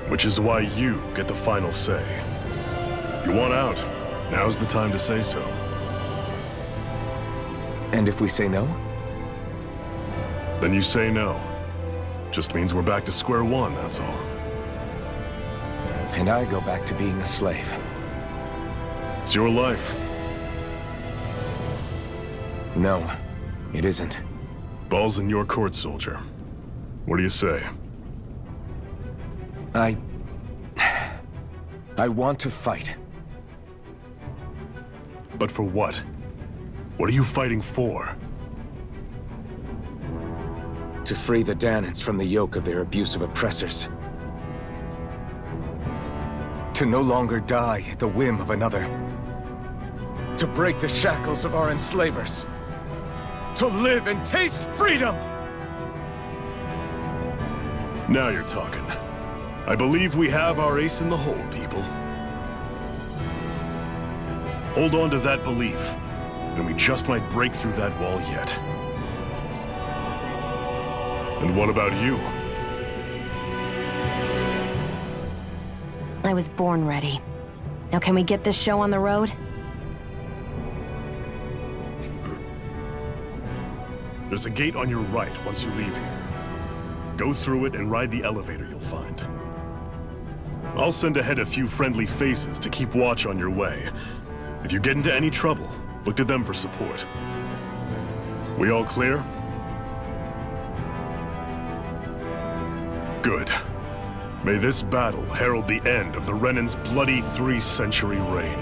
[SPEAKER 6] which is why you get the final say. You want out, now's the time to say so.
[SPEAKER 2] And if we say no?
[SPEAKER 6] Then you say no. Just means we're back to square one, that's all.
[SPEAKER 2] And I go back to being a slave.
[SPEAKER 6] It's your life.
[SPEAKER 2] No, it isn't.
[SPEAKER 6] Ball's in your court, soldier. What do you say?
[SPEAKER 2] I want to fight.
[SPEAKER 6] But for what? What are you fighting for?
[SPEAKER 2] To free the Danans from the yoke of their abusive oppressors. To no longer die at the whim of another. To break the shackles of our enslavers. To live and taste freedom!
[SPEAKER 6] Now you're talking. I believe we have our ace in the hole, people. Hold on to that belief, and we just might break through that wall yet. And what about you?
[SPEAKER 1] I was born ready. Now can we get this show on the road?
[SPEAKER 6] There's a gate on your right once you leave here. Go through it and ride the elevator you'll find. I'll send ahead a few friendly faces to keep watch on your way. If you get into any trouble, look to them for support. We all clear? Good. May this battle herald the end of the Renan's bloody 3-century reign.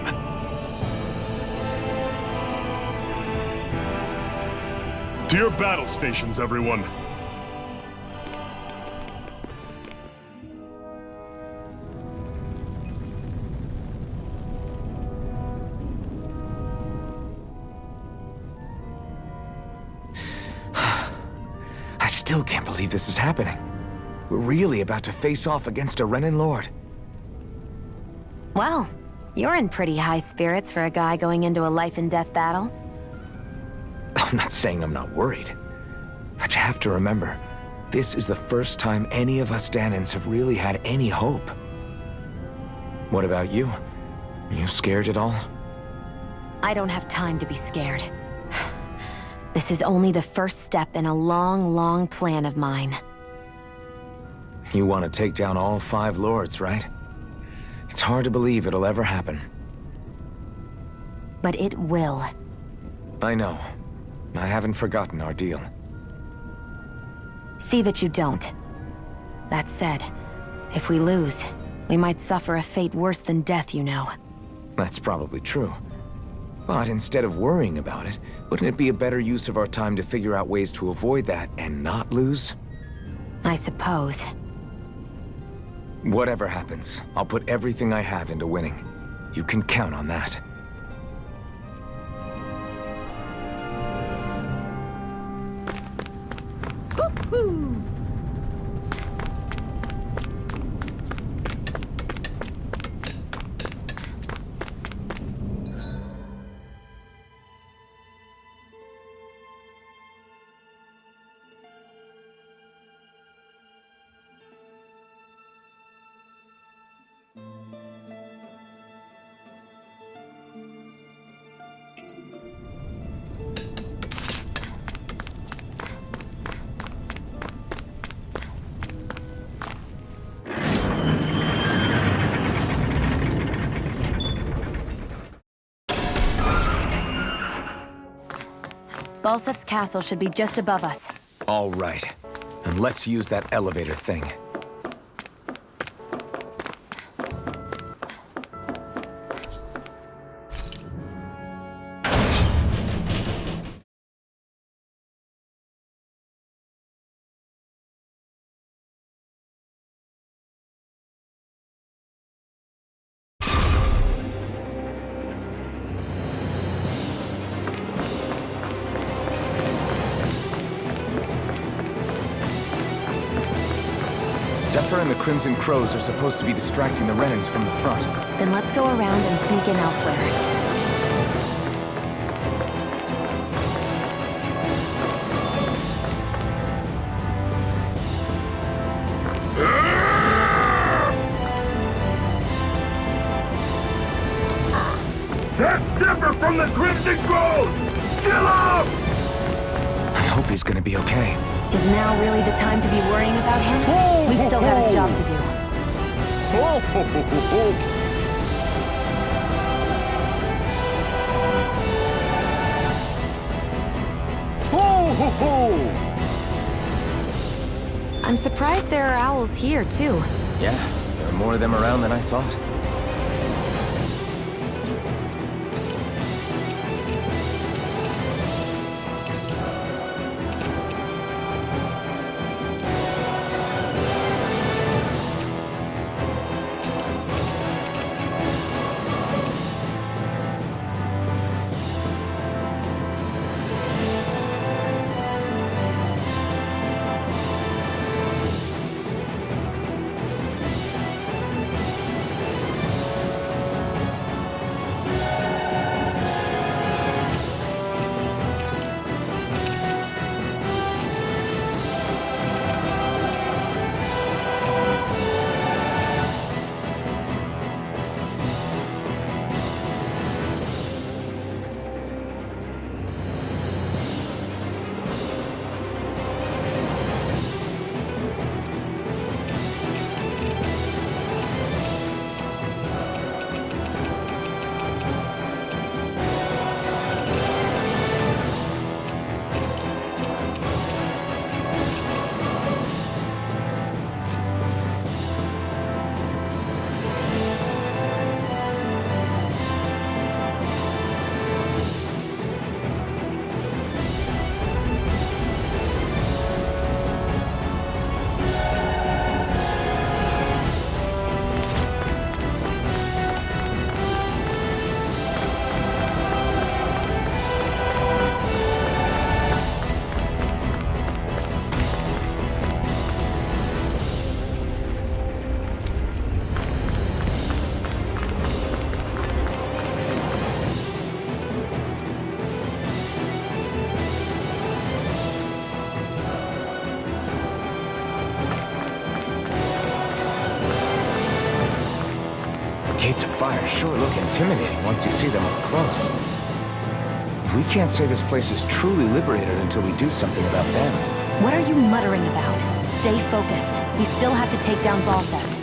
[SPEAKER 6] To your battle stations, everyone!
[SPEAKER 2] I still can't believe this is happening. We're really about to face off against a Renan Lord.
[SPEAKER 1] Well, you're in pretty high spirits for a guy going into a life-and-death battle.
[SPEAKER 2] I'm not saying I'm not worried. But you have to remember, this is the first time any of us Danans have really had any hope. What about you? Are you scared at all?
[SPEAKER 1] I don't have time to be scared. This is only the first step in a long, long plan of mine.
[SPEAKER 2] You want to take down all 5 lords, right? It's hard to believe it'll ever happen.
[SPEAKER 1] But it will.
[SPEAKER 2] I know. I haven't forgotten our deal.
[SPEAKER 1] See that you don't. That said, if we lose, we might suffer a fate worse than death, you know.
[SPEAKER 2] That's probably true. But instead of worrying about it, wouldn't it be a better use of our time to figure out ways to avoid that and not lose?
[SPEAKER 1] I suppose.
[SPEAKER 2] Whatever happens, I'll put everything I have into winning. You can count on that.
[SPEAKER 1] Balsef's castle should be just above us.
[SPEAKER 2] All right. And let's use that elevator thing. Zephyr and the Crimson Crows are supposed to be distracting the Renans from the front.
[SPEAKER 1] Then let's go around and sneak in elsewhere.
[SPEAKER 4] That's Zephyr from the Crimson Crows! Kill him!
[SPEAKER 2] I hope he's gonna be okay.
[SPEAKER 1] Is now really the time to be worrying about him? We've still got a job to do. I'm surprised there are owls here, too.
[SPEAKER 2] Yeah, there are more of them around than I thought. Gates of fire sure look intimidating once you see them up close. We can't say this place is truly liberated until we do something about them.
[SPEAKER 1] What are you muttering about? Stay focused. We still have to take down Balseth.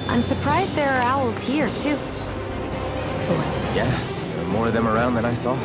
[SPEAKER 1] I'm surprised there are owls here, too.
[SPEAKER 2] Yeah, there are more of them around than I thought.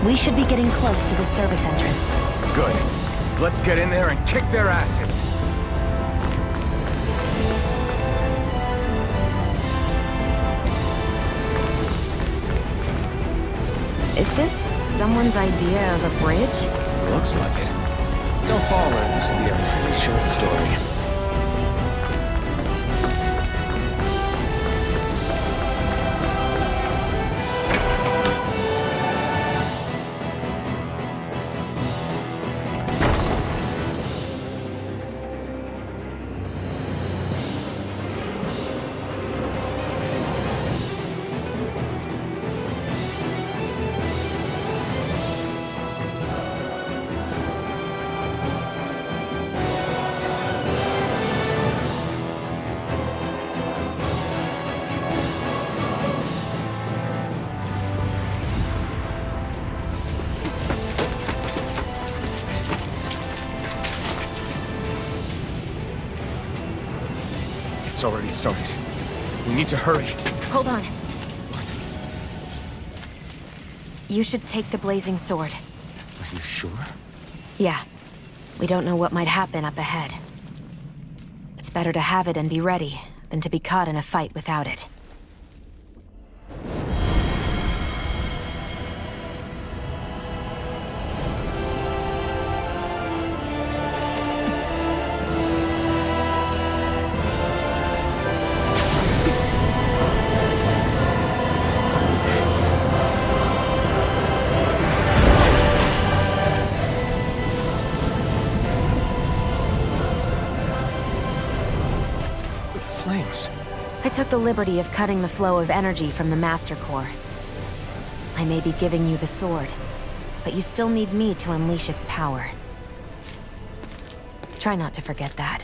[SPEAKER 1] We should be getting close to the service entrance.
[SPEAKER 2] Good. Let's get in there and kick their asses.
[SPEAKER 1] Is this someone's idea of a bridge?
[SPEAKER 2] Looks like it. Don't fall, or this will be a pretty short story. It's already started. We need to hurry.
[SPEAKER 1] Hold on. You should take the blazing sword.
[SPEAKER 2] Are you sure?
[SPEAKER 1] Yeah. We don't know what might happen up ahead. It's better to have it and be ready than to be caught in a fight without it.
[SPEAKER 2] Flames.
[SPEAKER 1] I took the liberty of cutting the flow of energy from the Master Core. I may be giving you the sword, but you still need me to unleash its power. Try not to forget that.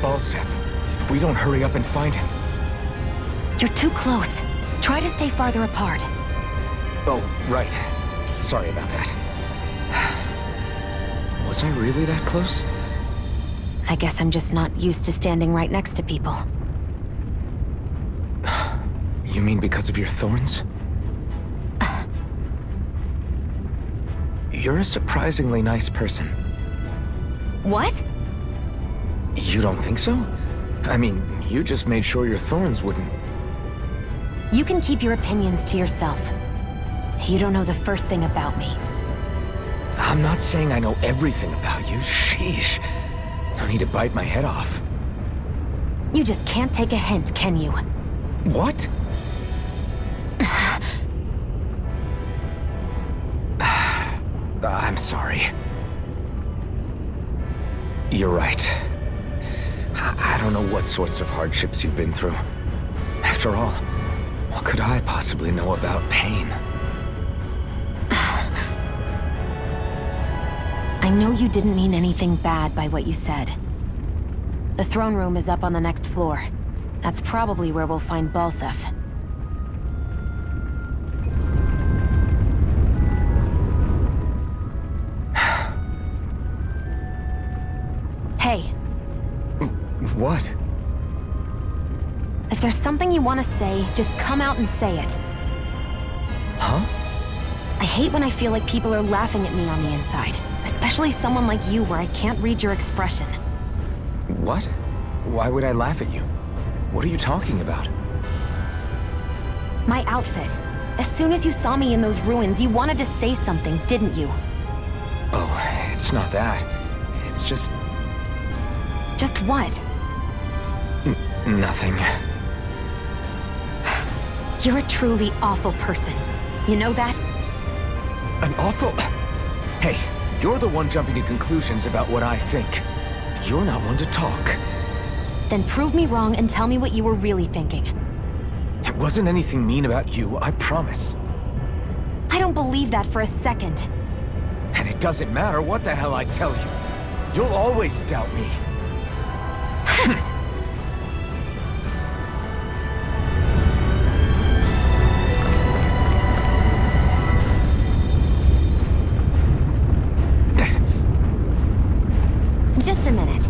[SPEAKER 2] Balsef. If we don't hurry up and find him...
[SPEAKER 1] You're too close. Try to stay farther apart.
[SPEAKER 2] Oh, right. Sorry about that. Was I really that close?
[SPEAKER 1] I guess I'm just not used to standing right next to people.
[SPEAKER 2] You mean because of your thorns? You're a surprisingly nice person.
[SPEAKER 1] What?
[SPEAKER 2] You don't think so? I mean, you just made sure your thorns wouldn't...
[SPEAKER 1] You can keep your opinions to yourself. You don't know the first thing about me.
[SPEAKER 2] I'm not saying I know everything about you. Sheesh. No need to bite my head off.
[SPEAKER 1] You just can't take a hint, can you?
[SPEAKER 2] What? I'm sorry. You're right. I don't know what sorts of hardships you've been through. After all, what could I possibly know about pain?
[SPEAKER 1] I know you didn't mean anything bad by what you said. The throne room is up on the next floor. That's probably where we'll find Balsef. Hey.
[SPEAKER 2] What?
[SPEAKER 1] If there's something you want to say, just come out and say it.
[SPEAKER 2] Huh?
[SPEAKER 1] I hate when I feel like people are laughing at me on the inside. Especially someone like you where I can't read your expression.
[SPEAKER 2] What? Why would I laugh at you? What are you talking about?
[SPEAKER 1] My outfit. As soon as you saw me in those ruins, you wanted to say something, didn't you?
[SPEAKER 2] Oh, it's not that. It's just...
[SPEAKER 1] Just what?
[SPEAKER 2] Nothing.
[SPEAKER 1] You're a truly awful person. You know that?
[SPEAKER 2] An awful... Hey, you're the one jumping to conclusions about what I think. You're not one to talk.
[SPEAKER 1] Then prove me wrong and tell me what you were really thinking.
[SPEAKER 2] It wasn't anything mean about you, I promise.
[SPEAKER 1] I don't believe that for a second.
[SPEAKER 2] And it doesn't matter what the hell I tell you. You'll always doubt me.
[SPEAKER 1] Just a minute.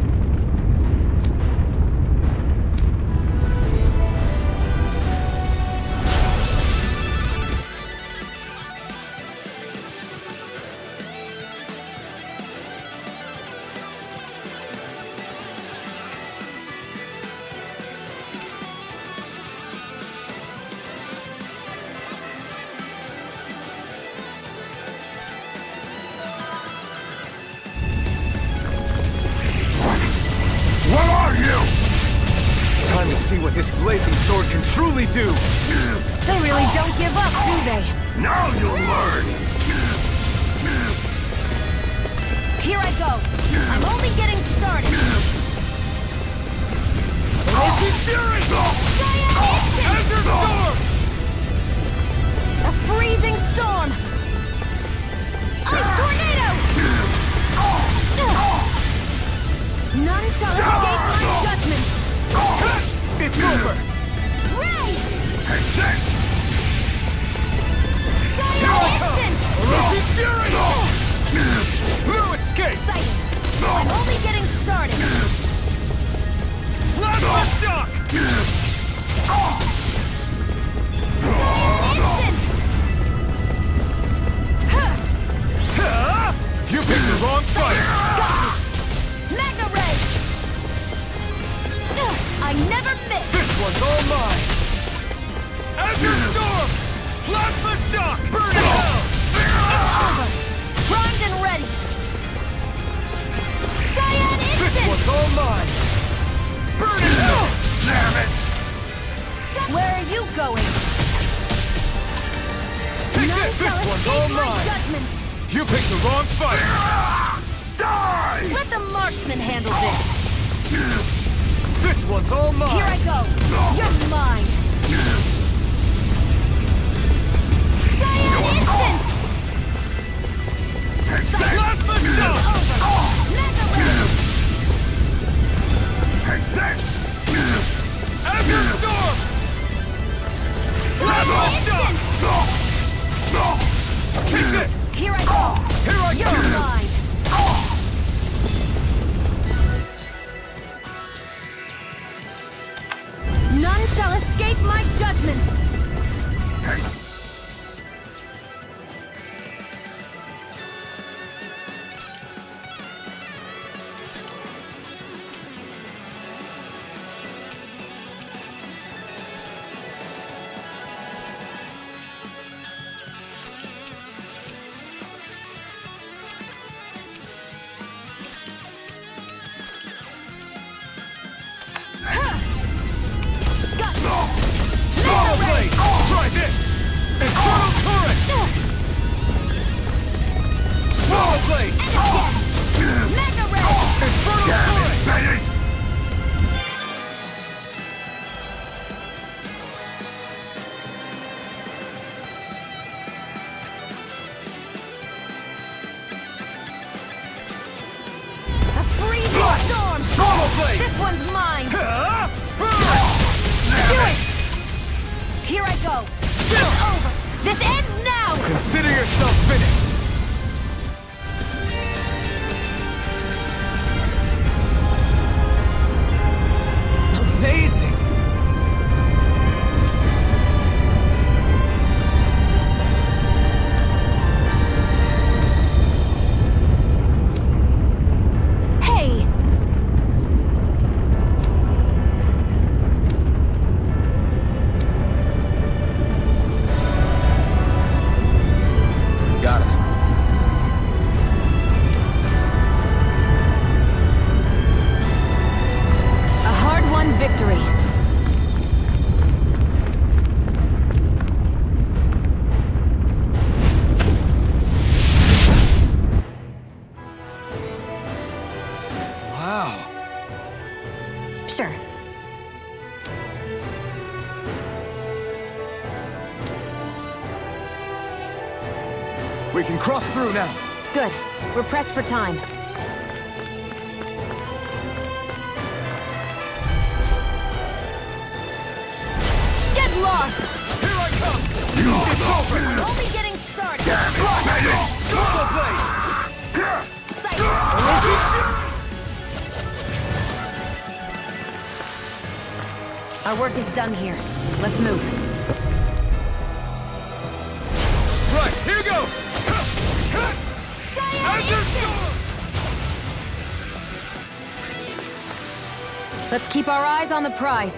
[SPEAKER 4] What are you?
[SPEAKER 2] Time to see what this blazing sword can truly do.
[SPEAKER 1] They really don't give up, do they?
[SPEAKER 4] Now you'll learn.
[SPEAKER 1] Here I go. I'm only getting started.
[SPEAKER 4] Fury!
[SPEAKER 1] Enter
[SPEAKER 4] storm!
[SPEAKER 1] A freezing storm! Ice tornado! None shall escape my judgment!
[SPEAKER 2] It's over!
[SPEAKER 1] Ray!
[SPEAKER 4] Instant!
[SPEAKER 1] Instant!
[SPEAKER 4] Fury!
[SPEAKER 2] No escape!
[SPEAKER 1] Exciting! I'm only getting started!
[SPEAKER 4] Plasma shock!
[SPEAKER 1] Instant!
[SPEAKER 2] You picked the wrong fight!
[SPEAKER 1] Mega Ray! I never miss!
[SPEAKER 2] This one's all mine!
[SPEAKER 4] Azure Storm! Plasma shock! Burn it out!
[SPEAKER 1] Over! Primed and ready! Cyan
[SPEAKER 2] This
[SPEAKER 1] Instant!
[SPEAKER 2] one's all mine!
[SPEAKER 4] Burn it out! Damn it!
[SPEAKER 1] Where are you going?
[SPEAKER 2] Take
[SPEAKER 1] None
[SPEAKER 2] this!
[SPEAKER 1] shall
[SPEAKER 2] This one's
[SPEAKER 1] escape
[SPEAKER 2] all
[SPEAKER 1] my
[SPEAKER 2] mine!
[SPEAKER 1] judgment!
[SPEAKER 2] You picked the wrong fight!
[SPEAKER 4] Die!
[SPEAKER 1] Let the marksman handle this!
[SPEAKER 2] This one's all mine!
[SPEAKER 1] Here I go! You're mine! Cyan Instant!
[SPEAKER 4] Plasma shock!
[SPEAKER 1] Over! Mega Ray! escape my judgment!
[SPEAKER 4] Try this! Infernal current! Swallow blade!
[SPEAKER 1] Mega Ray!
[SPEAKER 4] Infernal current!
[SPEAKER 1] A freezing storm!
[SPEAKER 4] Swallow blade!
[SPEAKER 1] This one's mine!
[SPEAKER 4] Burn!
[SPEAKER 1] Do it! Here I go! It's over! This ends now!
[SPEAKER 4] Consider yourself finished! Amazing!
[SPEAKER 1] Hey!
[SPEAKER 2] Got it.
[SPEAKER 1] A hard-won victory.
[SPEAKER 2] Wow.
[SPEAKER 1] Sure.
[SPEAKER 4] We can cross through now.
[SPEAKER 1] Good. We're pressed for time. Get lost!
[SPEAKER 4] Here I come! It's over!
[SPEAKER 1] Only getting started!
[SPEAKER 4] Swallow blade!
[SPEAKER 1] Our work is done here. Let's move.
[SPEAKER 4] Right, here goes! Enter storm!
[SPEAKER 1] Let's keep our eyes on the prize.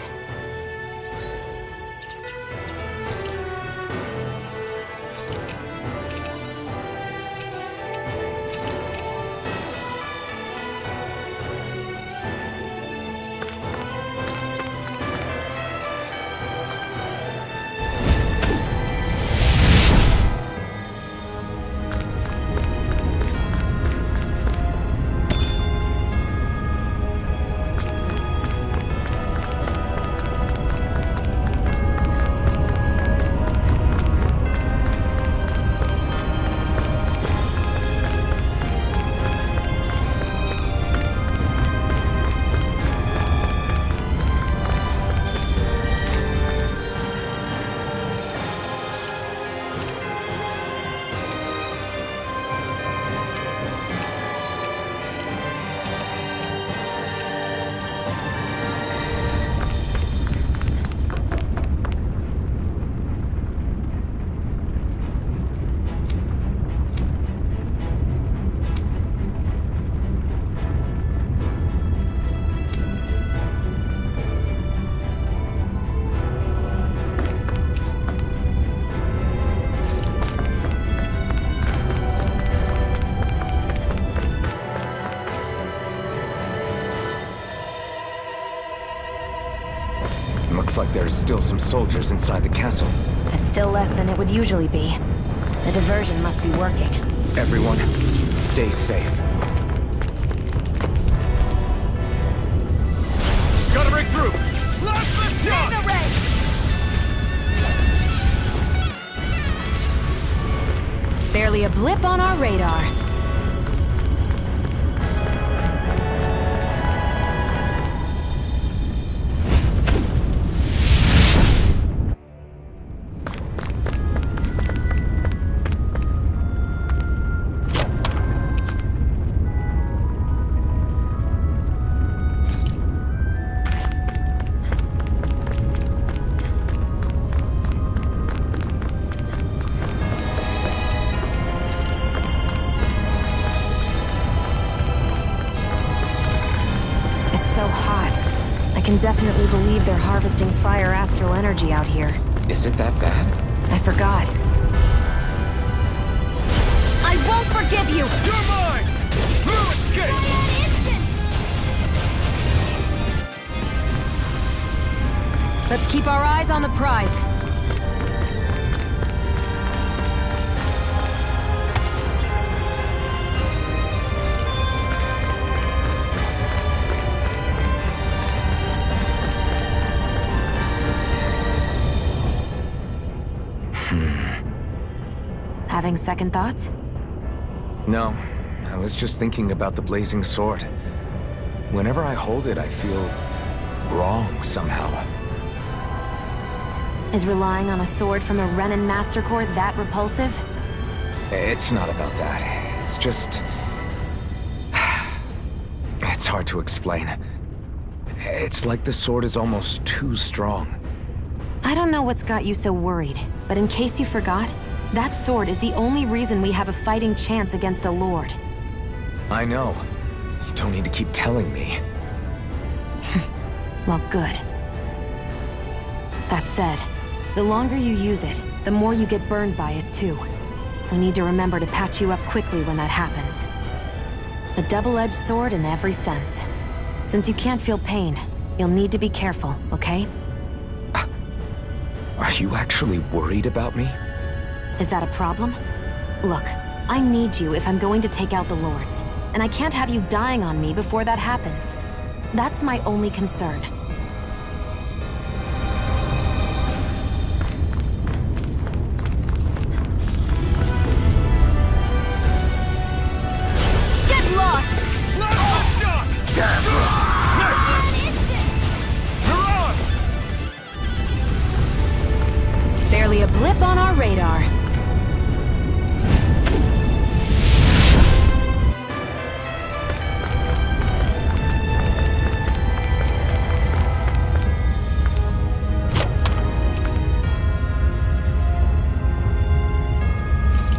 [SPEAKER 2] Looks like there's still some soldiers inside the castle.
[SPEAKER 1] It's still less than it would usually be. The diversion must be working.
[SPEAKER 2] Everyone, stay safe.
[SPEAKER 4] Gotta break through! Slash the shot!
[SPEAKER 1] Mega Ray! Barely a blip on our radar. definitely believe they're harvesting fire astral energy out here.
[SPEAKER 2] Is it that bad?
[SPEAKER 1] I forgot. I won't forgive you!
[SPEAKER 4] You're mine! Through escape!
[SPEAKER 1] Let's keep our eyes on the prize. Having second thoughts?
[SPEAKER 2] No, I was just thinking about the blazing sword. Whenever I hold it, I feel wrong somehow.
[SPEAKER 1] Is relying on a sword from a Renin Master Core that repulsive?
[SPEAKER 2] It's not about that. It's just... It's hard to explain. It's like the sword is almost too strong.
[SPEAKER 1] I don't know what's got you so worried, but in case you forgot, that sword is the only reason we have a fighting chance against a lord.
[SPEAKER 2] I know. You don't need to keep telling me.
[SPEAKER 1] Well, good. That said, the longer you use it, the more you get burned by it, too. We need to remember to patch you up quickly when that happens. A double-edged sword in every sense. Since you can't feel pain, you'll need to be careful, okay?
[SPEAKER 2] Are you actually worried about me?
[SPEAKER 1] Is that a problem? Look, I need you if I'm going to take out the lords, and I can't have you dying on me before that happens. That's my only concern. Get lost! Barely a blip on our radar.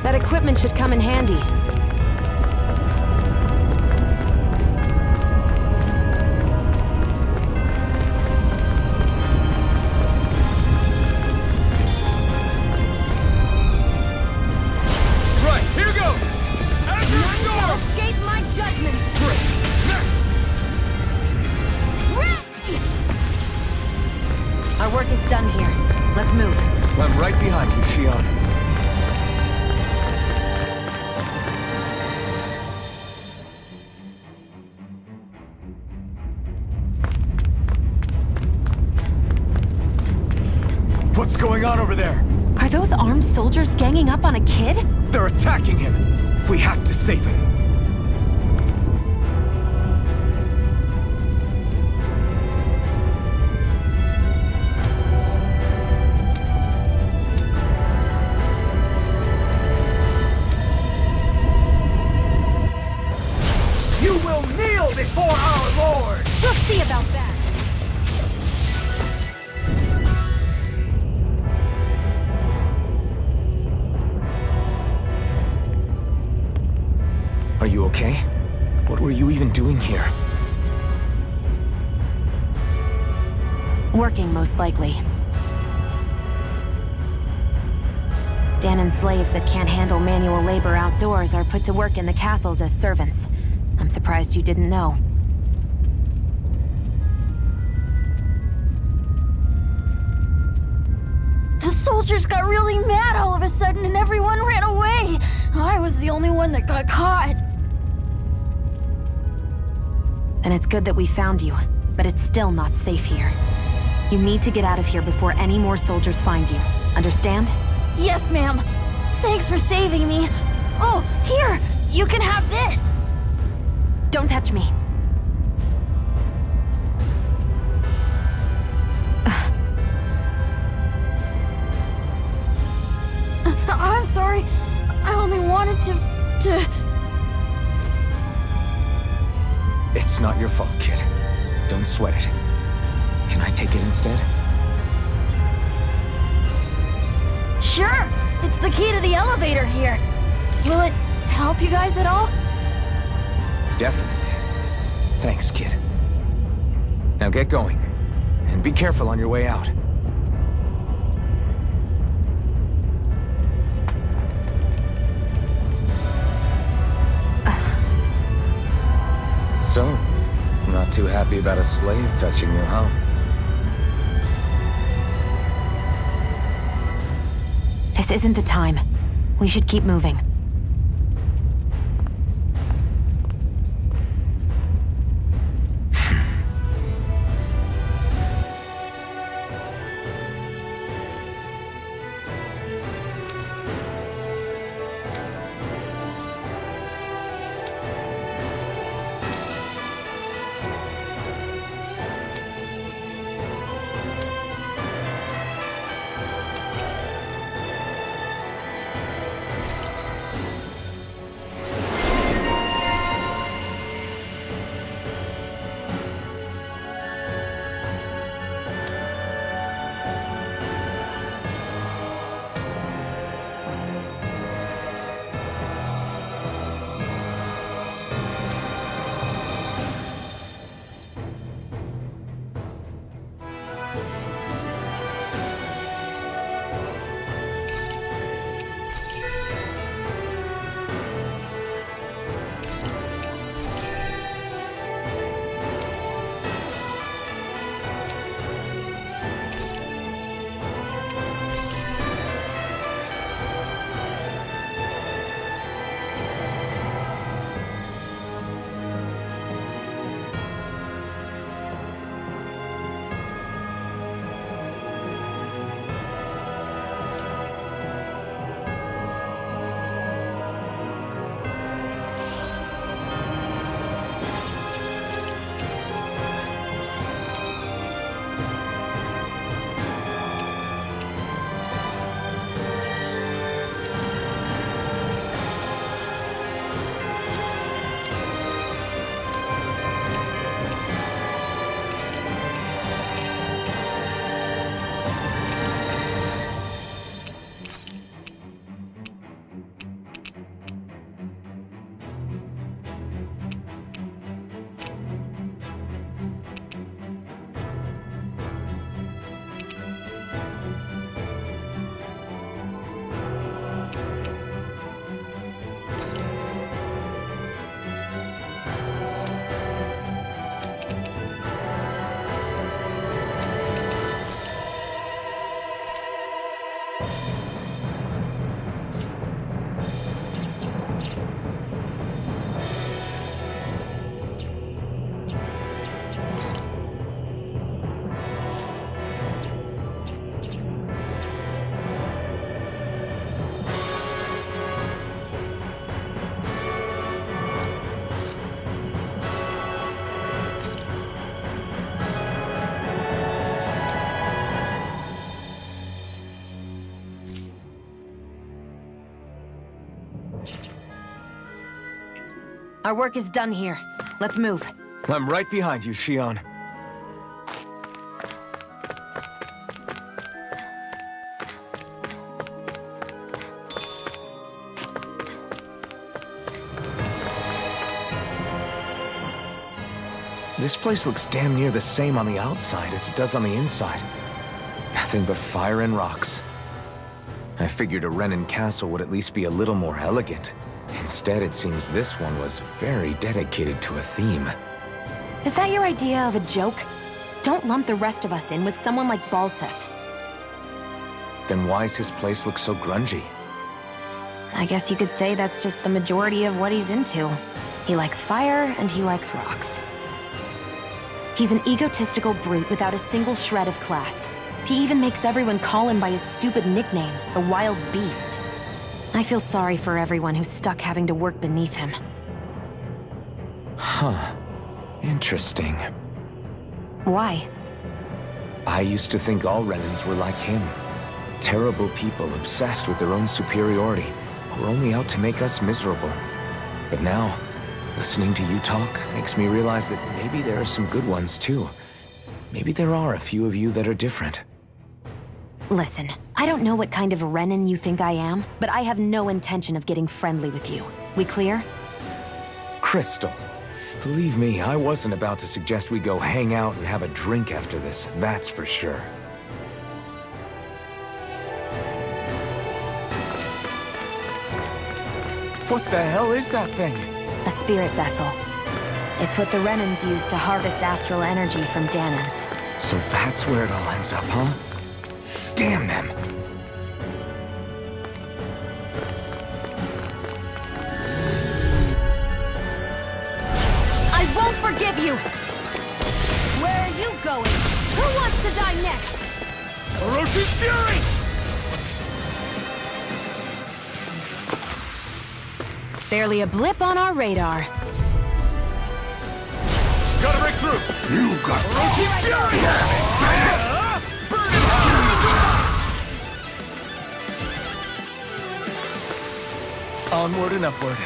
[SPEAKER 1] That equipment should come in handy. Our work is done here. Let's move.
[SPEAKER 2] I'm right behind you, Shion. What's going on over there?
[SPEAKER 1] Are those armed soldiers ganging up on a kid?
[SPEAKER 2] They're attacking him! We have to save him!
[SPEAKER 4] You will kneel before our Lord!
[SPEAKER 1] We'll see about that!
[SPEAKER 2] Are you okay? What were you even doing here?
[SPEAKER 1] Working, most likely. Danon slaves that can't handle manual labor outdoors are put to work in the castles as servants. I'm surprised you didn't know.
[SPEAKER 8] The soldiers got really mad all of a sudden and everyone ran away. I was the only one that got caught.
[SPEAKER 1] And it's good that we found you, but it's still not safe here. You need to get out of here before any more soldiers find you. Understand?
[SPEAKER 8] Yes, ma'am. Thanks for saving me. Oh, here! You can have this!
[SPEAKER 1] Don't touch me.
[SPEAKER 8] I'm sorry. I only wanted to...
[SPEAKER 2] It's not your fault, kid. Don't sweat it. Can I take it instead?
[SPEAKER 8] Sure! It's the key to the elevator here. Will it help you guys at all?
[SPEAKER 2] Definitely. Thanks, kid. Now get going. and be careful on your way out. So, not too happy about a slave touching you, huh?
[SPEAKER 1] This isn't the time. We should keep moving. Our work is done here. Let's move.
[SPEAKER 2] I'm right behind you, Shion. This place looks damn near the same on the outside as it does on the inside. Nothing but fire and rocks. I figured a Renin castle would at least be a little more elegant. Instead, it seems this one was very dedicated to a theme.
[SPEAKER 1] Is that your idea of a joke? Don't lump the rest of us in with someone like Balsef.
[SPEAKER 2] Then why's his place look so grungy?
[SPEAKER 1] I guess you could say that's just the majority of what he's into. He likes fire and he likes rocks. He's an egotistical brute without a single shred of class. He even makes everyone call him by his stupid nickname, the Wild Beast. I feel sorry for everyone who's stuck having to work beneath him.
[SPEAKER 2] Huh. Interesting.
[SPEAKER 1] Why?
[SPEAKER 2] I used to think all Renins were like him. Terrible people obsessed with their own superiority, who are only out to make us miserable. But now, listening to you talk makes me realize that maybe there are some good ones too. Maybe there are a few of you that are different.
[SPEAKER 1] Listen, I don't know what kind of Renin you think I am, but I have no intention of getting friendly with you. We clear?
[SPEAKER 2] Crystal, Believe me, I wasn't about to suggest we go hang out and have a drink after this, that's for sure. What the hell is that thing?
[SPEAKER 1] A spirit vessel. It's what the Renans use to harvest astral energy from Danans.
[SPEAKER 2] So that's where it all ends up, huh? Damn them!
[SPEAKER 1] I won't forgive you! Where are you going? Who wants to die next?
[SPEAKER 4] Orochi's Fury!
[SPEAKER 1] Barely a blip on our radar.
[SPEAKER 4] Gotta break through! You got Orochi's Fury!
[SPEAKER 2] Onward and upward.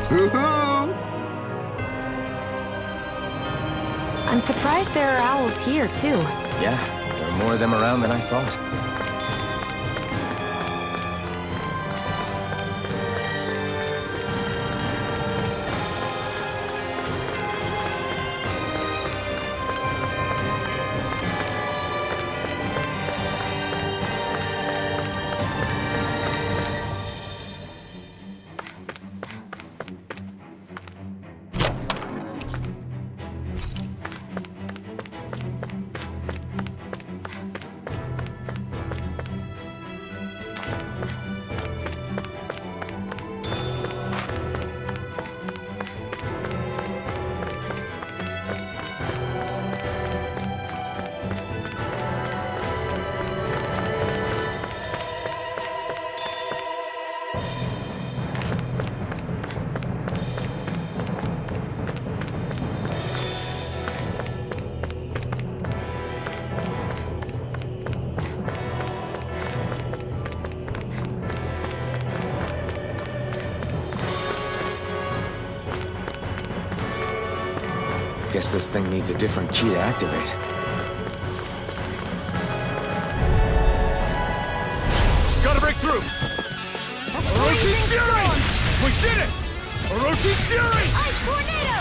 [SPEAKER 2] Hoo-hoo!
[SPEAKER 1] I'm surprised there are owls here, too.
[SPEAKER 2] Yeah, there are more of them around than I thought. Guess this thing needs a different key to activate.
[SPEAKER 4] Gotta break through! Orochi's Fury! We did it! Orochi's Fury!
[SPEAKER 1] Ice tornado!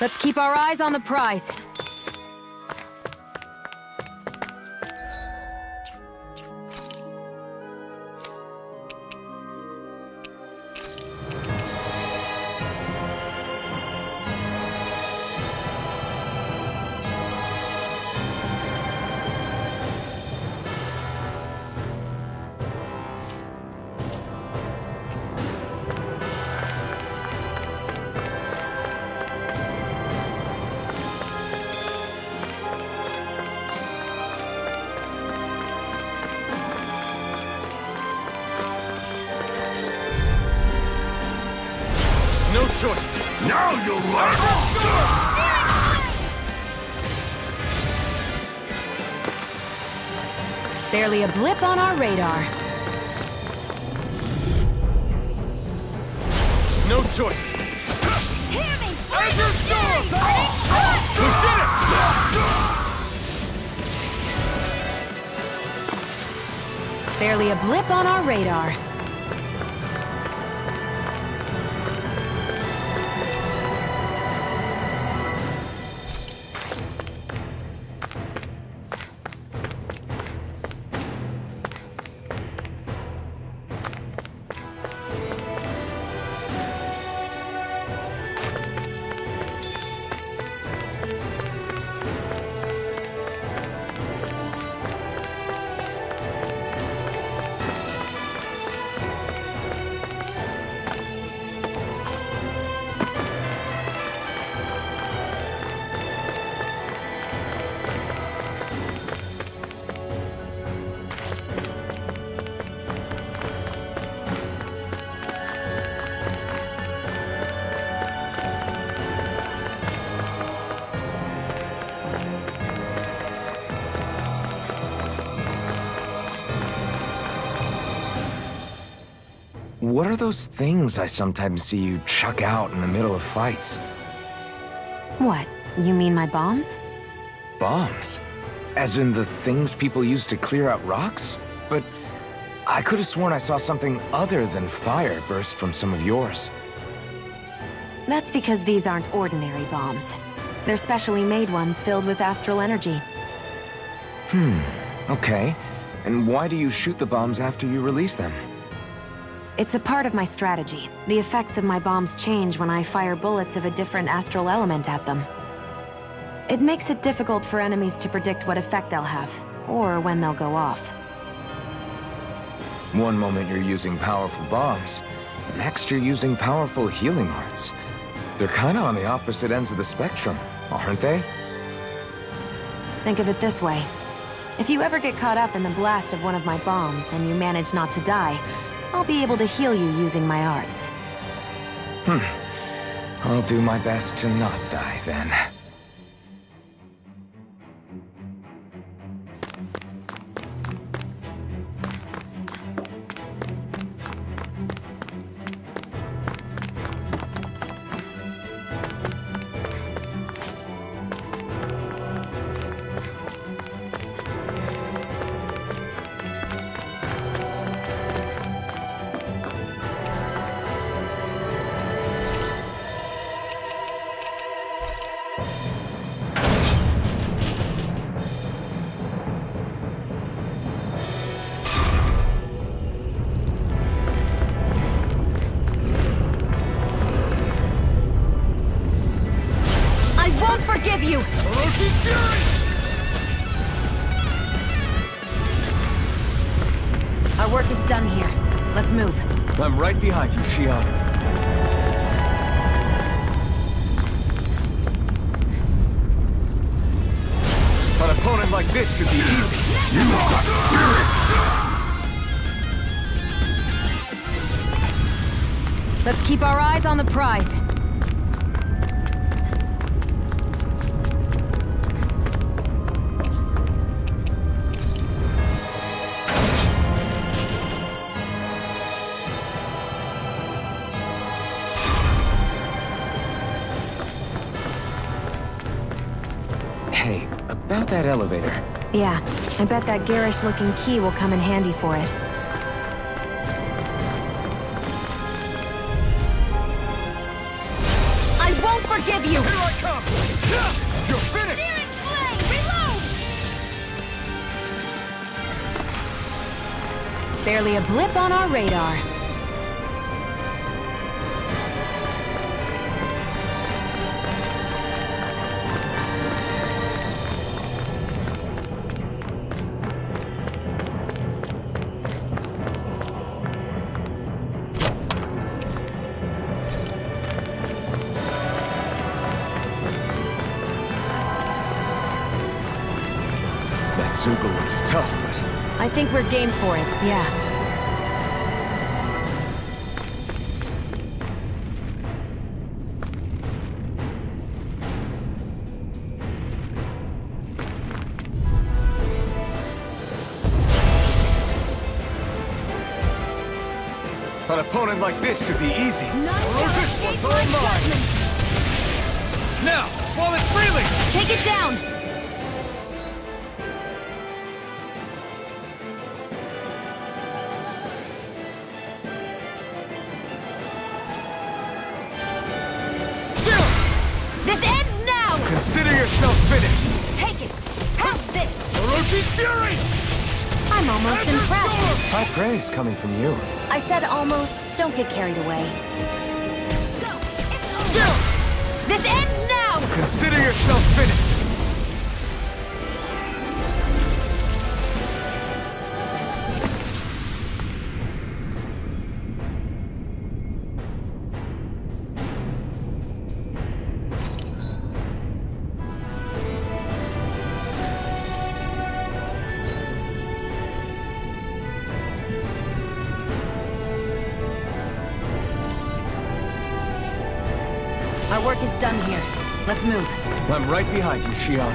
[SPEAKER 1] Let's keep our eyes on the prize.
[SPEAKER 4] No choice! Now you'll learn!
[SPEAKER 1] Barely a blip on our radar.
[SPEAKER 4] No choice!
[SPEAKER 1] Hear me!
[SPEAKER 4] Azure Storm! We did it!
[SPEAKER 1] Barely a blip on our radar.
[SPEAKER 2] what are those things I sometimes see you chuck out in the middle of fights?
[SPEAKER 1] What? You mean my bombs?
[SPEAKER 2] Bombs? As in the things people use to clear out rocks? But I could have sworn I saw something other than fire burst from some of yours.
[SPEAKER 1] That's because these aren't ordinary bombs. They're specially made ones filled with astral energy.
[SPEAKER 2] Okay. And why do you shoot the bombs after you release them?
[SPEAKER 1] It's a part of my strategy. The effects of my bombs change when I fire bullets of a different astral element at them. It makes it difficult for enemies to predict what effect they'll have, or when they'll go off.
[SPEAKER 2] One moment you're using powerful bombs, the next you're using powerful healing arts. They're kinda on the opposite ends of the spectrum, aren't they?
[SPEAKER 1] Think of it this way. If you ever get caught up in the blast of one of my bombs and you manage not to die, I'll be able to heal you using my arts.
[SPEAKER 2] I'll do my best to not die then.
[SPEAKER 1] Forgive you! Our work is done here. Let's move.
[SPEAKER 3] I'm right behind you, Shion.
[SPEAKER 2] An opponent like this should be easy.
[SPEAKER 1] Let's keep our eyes on the prize.
[SPEAKER 2] Hey, about that elevator.
[SPEAKER 1] Yeah, I bet that garish-looking key will come in handy for it. I won't forgive you!
[SPEAKER 4] Here I come! You're finished!
[SPEAKER 8] Steering flame! Reload!
[SPEAKER 1] Barely a blip on our radar.
[SPEAKER 2] Zuko looks tough, but...
[SPEAKER 1] I think we're game for it, yeah.
[SPEAKER 2] An opponent like this should be easy.
[SPEAKER 4] This one's all mine! Now, while it's freely!
[SPEAKER 1] Take it down! This ends now!
[SPEAKER 2] Consider yourself finished!
[SPEAKER 1] Take it! Have this!
[SPEAKER 4] Orochi's Fury!
[SPEAKER 1] I'm almost impressed.
[SPEAKER 2] High praise coming from you.
[SPEAKER 1] I said almost. Don't get carried away. Go! It's over! This ends now!
[SPEAKER 2] Consider yourself finished!
[SPEAKER 1] Our work is done here. Let's move.
[SPEAKER 2] I'm right behind you, Shion.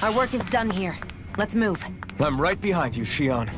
[SPEAKER 1] Our work is done here. Let's move.
[SPEAKER 2] I'm right behind you, Shion.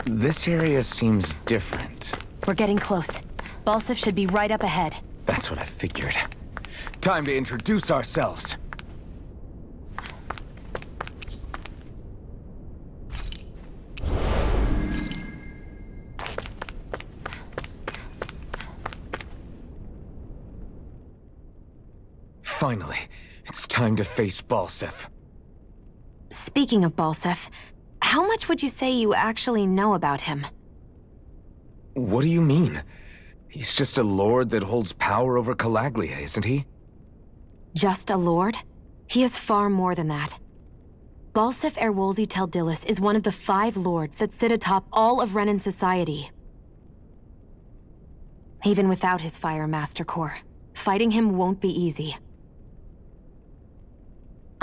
[SPEAKER 2] This area seems different.
[SPEAKER 1] We're getting close. Balsif should be right up ahead.
[SPEAKER 2] That's what I figured. Time to introduce ourselves. Finally, it's time to face Balsif.
[SPEAKER 1] Speaking of Balsif, how much would you say you actually know about him?
[SPEAKER 2] What do you mean? He's just a lord that holds power over Calaglia, isn't he?
[SPEAKER 1] Just a lord? He is far more than that. Balsif Erwolzi Teldilis is one of the 5 lords that sit atop all of Renan society. Even without his Fire Master Corps, fighting him won't be easy.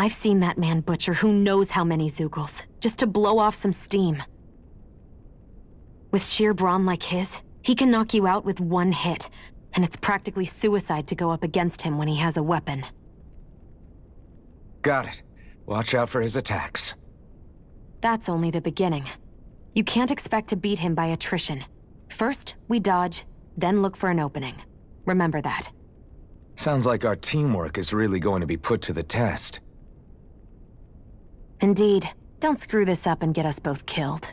[SPEAKER 1] I've seen that man butcher who knows how many Zeugles, just to blow off some steam. With sheer brawn like his, he can knock you out with one hit, and it's practically suicide to go up against him when he has a weapon.
[SPEAKER 2] Got it. Watch out for his attacks.
[SPEAKER 1] That's only the beginning. You can't expect to beat him by attrition. First, we dodge, then look for an opening. Remember that.
[SPEAKER 2] Sounds like our teamwork is really going to be put to the test.
[SPEAKER 1] Indeed. Don't screw this up and get us both killed.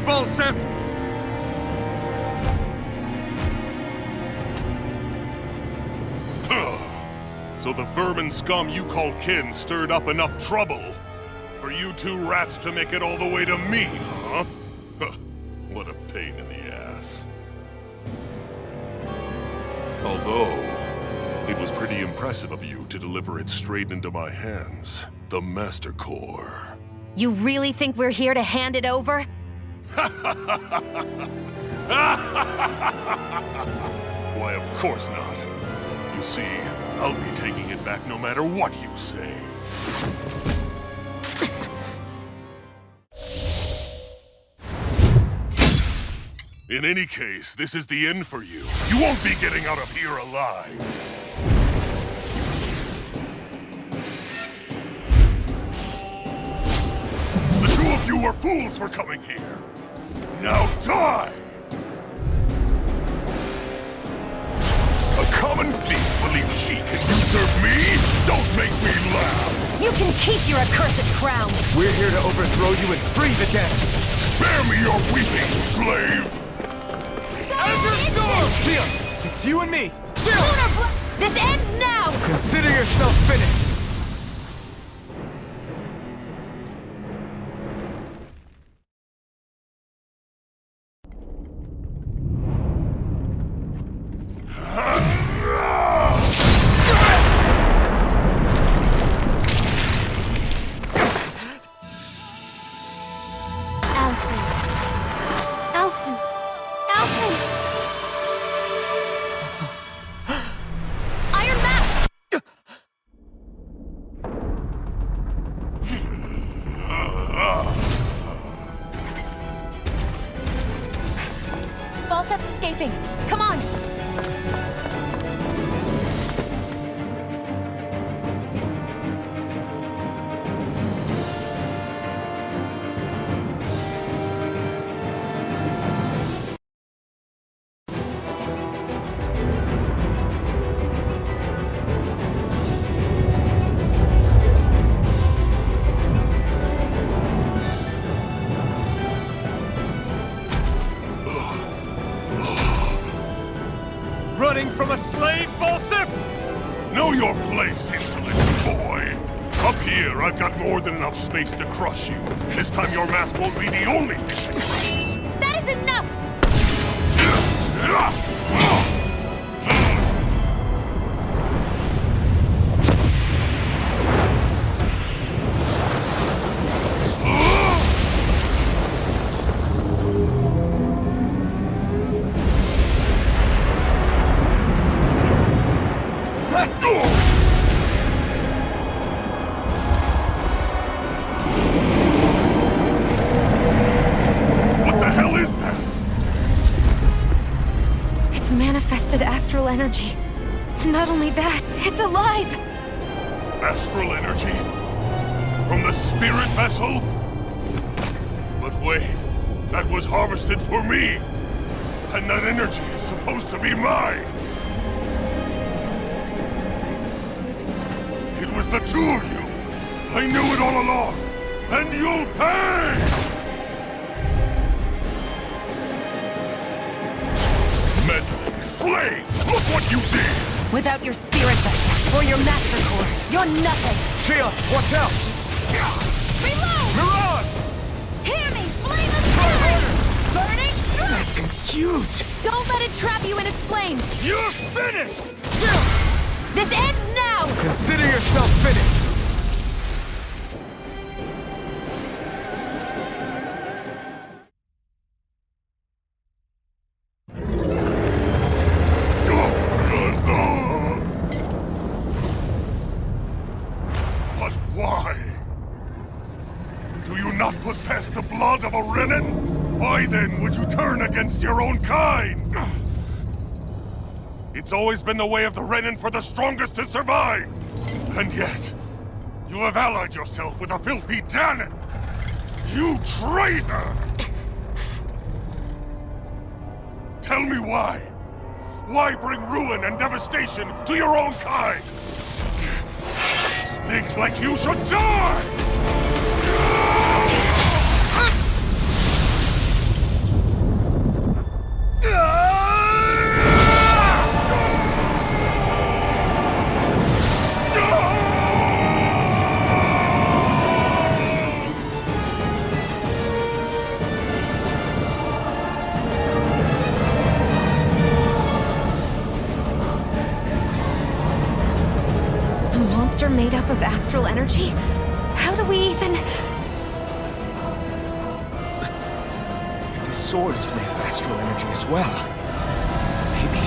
[SPEAKER 4] Balsif! So the vermin scum you call kin stirred up enough trouble for you 2 rats to make it all the way to me, huh? What a pain in the ass. Although, it was pretty impressive of you to deliver it straight into my hands. The Master Core.
[SPEAKER 1] You really think we're here to hand it over?
[SPEAKER 4] Why, of course not. You see, I'll be taking it back no matter what you say. In any case, this is the end for you. You won't be getting out of here alive. The two of you were fools for coming here. Now die! A common thief believes she can usurp me? Don't make me laugh!
[SPEAKER 1] You can keep your accursed crown!
[SPEAKER 2] We're here to overthrow you and free the dead.
[SPEAKER 4] Spare me your weeping, slave!
[SPEAKER 2] Sia, it's you and me.
[SPEAKER 1] This ends now!
[SPEAKER 2] Consider yourself finished.
[SPEAKER 1] Falstaff's escaping. Come on!
[SPEAKER 3] Running from a slave, Falstaff?
[SPEAKER 4] Know your place, insolent boy! Up here, I've got more than enough space to crush you. This time your mask won't be the only thing that cracks.
[SPEAKER 1] That is enough!
[SPEAKER 4] What the hell is that?
[SPEAKER 1] It's manifested astral energy. And not only that, it's alive!
[SPEAKER 4] Astral energy? From the spirit vessel? But wait, that was harvested for me! And that energy is supposed to be mine! It was the two of you! I knew it all along! And you'll pay! Meddling slave! Look what you did!
[SPEAKER 1] Without your spirit vessel or your master core, you're nothing!
[SPEAKER 2] Sia, watch out!
[SPEAKER 1] Reload!
[SPEAKER 2] Mirage!
[SPEAKER 1] Hear me! Flame of spirit! Burning!
[SPEAKER 2] That thing's huge!
[SPEAKER 1] Don't let it trap you in its flames!
[SPEAKER 2] You're finished!
[SPEAKER 1] This ends now!
[SPEAKER 2] Consider yourself finished!
[SPEAKER 4] But why? Do you not possess the blood of a Renin? Why then would you turn against your own kind? It's always been the way of the Renin for the strongest to survive! And yet, you have allied yourself with a filthy Danon! You traitor! Tell me why? Why bring ruin and devastation to your own kind? Snakes like you should die!
[SPEAKER 1] A monster made up of astral energy? How do we even...
[SPEAKER 2] If his sword is made of astral energy as well, maybe...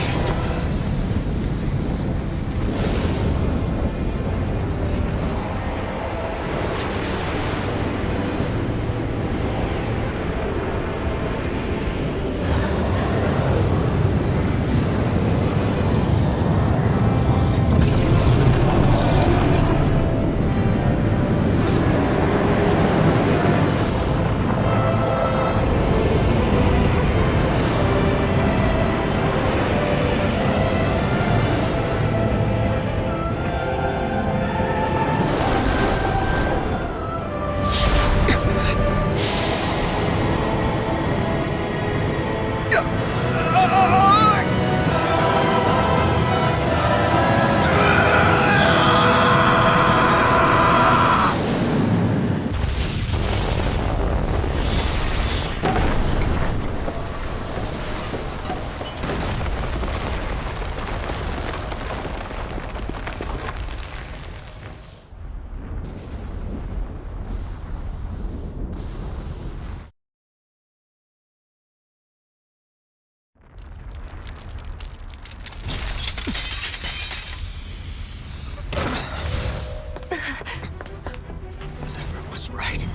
[SPEAKER 2] Zephyr was right.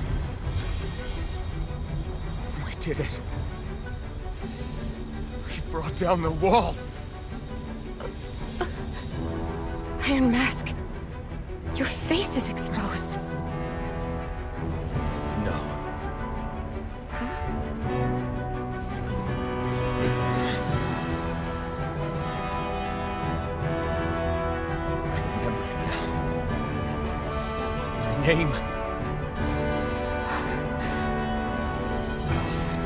[SPEAKER 2] We did it. We brought down the wall.
[SPEAKER 1] Iron Mask, your face is exposed.
[SPEAKER 2] No. I remember it now. My name. Alfred.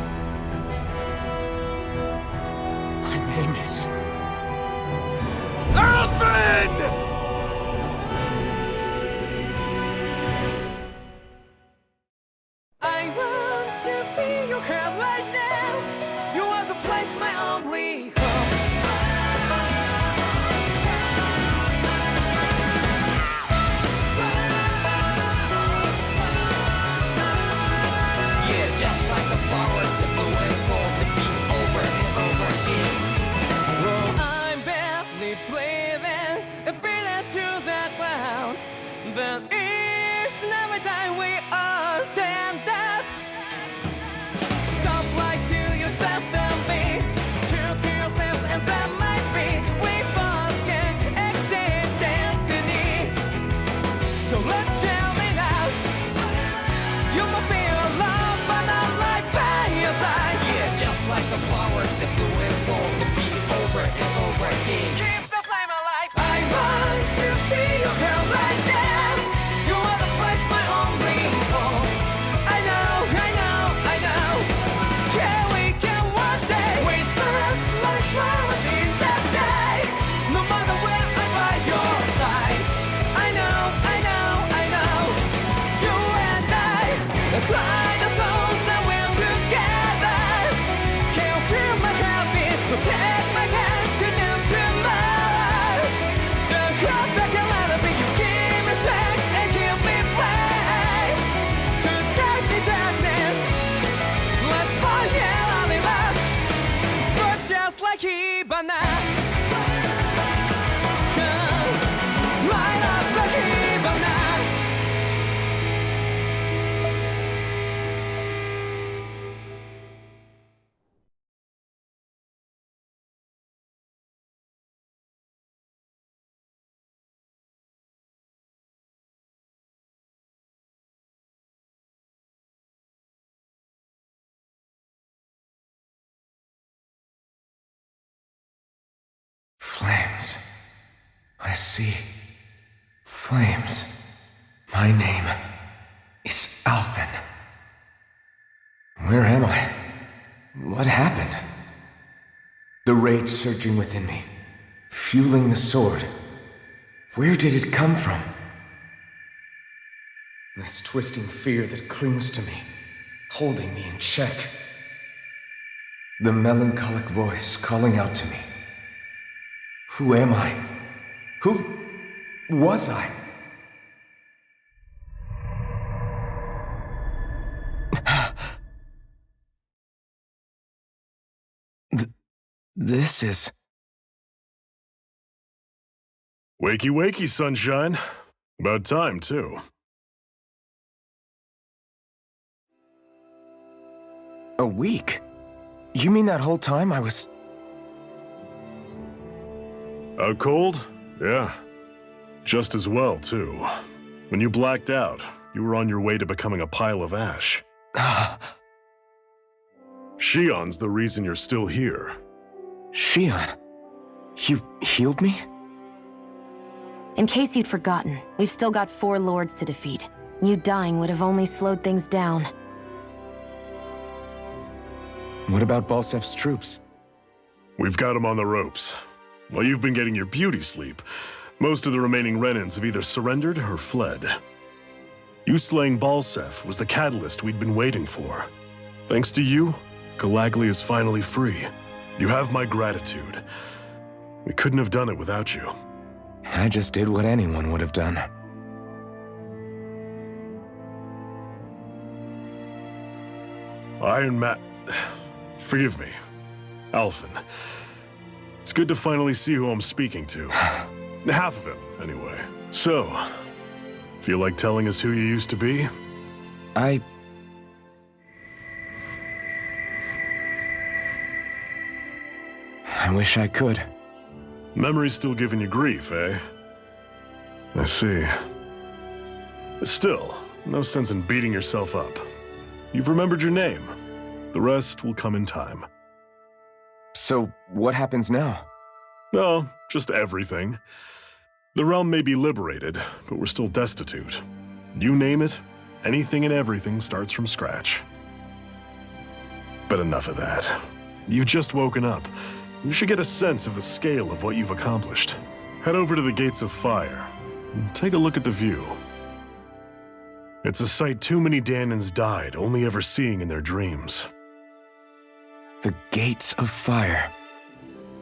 [SPEAKER 2] My name is... Alfred!
[SPEAKER 7] I want to feel your hair right now. You are the place, my only home. Yeah, just like the flowers that blew and fall, repeat over and over again. Well, I'm barely breathing, breathing to the ground. But each and every time we all stand up, stop like to yourself and be true to yourself, and that might be we both can exceed destiny. So let's shout it out. You will feel love, but not like by your side. Yeah, just like the flowers that blew and fall, repeat over and over again. Keep the flame alive. I want to feel your hair right now. You are the place, my only home. I know, I know, I know. Yeah, we can one day whisper like flowers in the sky. No matter where I'm by your side. I know, I know, I know. You and I, let's fly the souls that we're together. Can you feel my heartbeat? So take my hand to new tomorrow. The heart that can let it be. You give me strength and give me faith. To dark the darkness, let's forget all the love. Sparks just like Hibana. Come, light up like Hibana.
[SPEAKER 2] Flames. I see. Flames. My name is Alphen. Where am I? What happened? The rage surging within me, fueling the sword. Where did it come from? This twisting fear that clings to me, holding me in check. The melancholic voice calling out to me. Who am I? Who was I? This is...
[SPEAKER 6] Wakey, wakey, sunshine. About time, too.
[SPEAKER 2] A week? You mean that whole time I was...
[SPEAKER 6] Out cold? Yeah. Just as well, too. When you blacked out, you were on your way to becoming a pile of ash. Shion's the reason you're still here.
[SPEAKER 2] Shion, you healed me?
[SPEAKER 1] In case you'd forgotten, we've still got 4 lords to defeat. You dying would have only slowed things down.
[SPEAKER 2] What about Balsef's troops?
[SPEAKER 6] We've got them on the ropes. While you've been getting your beauty sleep, most of the remaining Renans have either surrendered or fled. You slaying Balsef was the catalyst we'd been waiting for. Thanks to you, Galagly is finally free. You have my gratitude. We couldn't have done it without you.
[SPEAKER 2] I just did what anyone would have done.
[SPEAKER 6] Forgive me. Alphen. It's good to finally see who I'm speaking to. Half of him, anyway. So, feel like telling us who you used to be?
[SPEAKER 2] I wish I could.
[SPEAKER 6] Memory's still giving you grief, eh? I see. Still, no sense in beating yourself up. You've remembered your name. The rest will come in time.
[SPEAKER 2] So, what happens now?
[SPEAKER 6] Oh, just everything. The realm may be liberated, but we're still destitute. You name it, anything and everything starts from scratch. But enough of that. You've just woken up. You should get a sense of the scale of what you've accomplished. Head over to the Gates of Fire and take a look at the view. It's a sight too many Danans died only ever seeing in their dreams.
[SPEAKER 2] The Gates of Fire.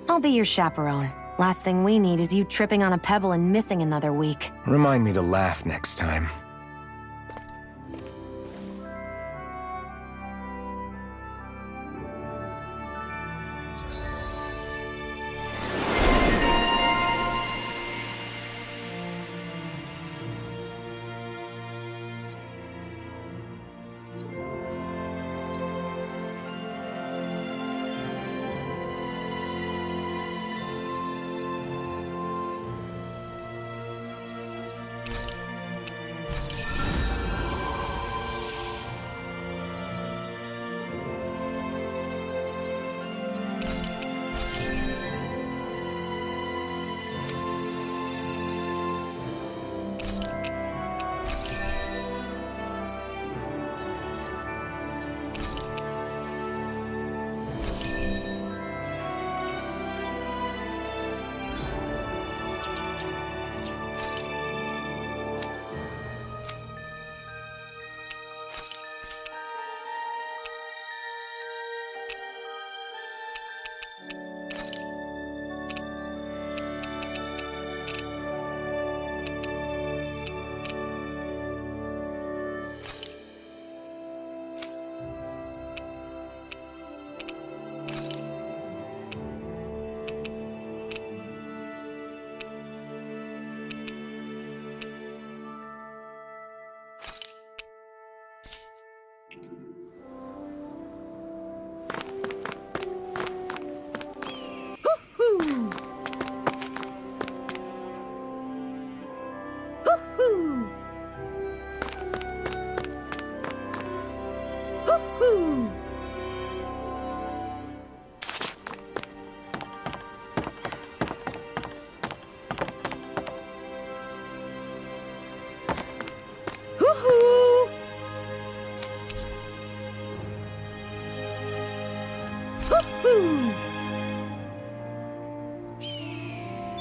[SPEAKER 1] I'll be your chaperone. Last thing we need is you tripping on a pebble and missing another week.
[SPEAKER 2] Remind me to laugh next time.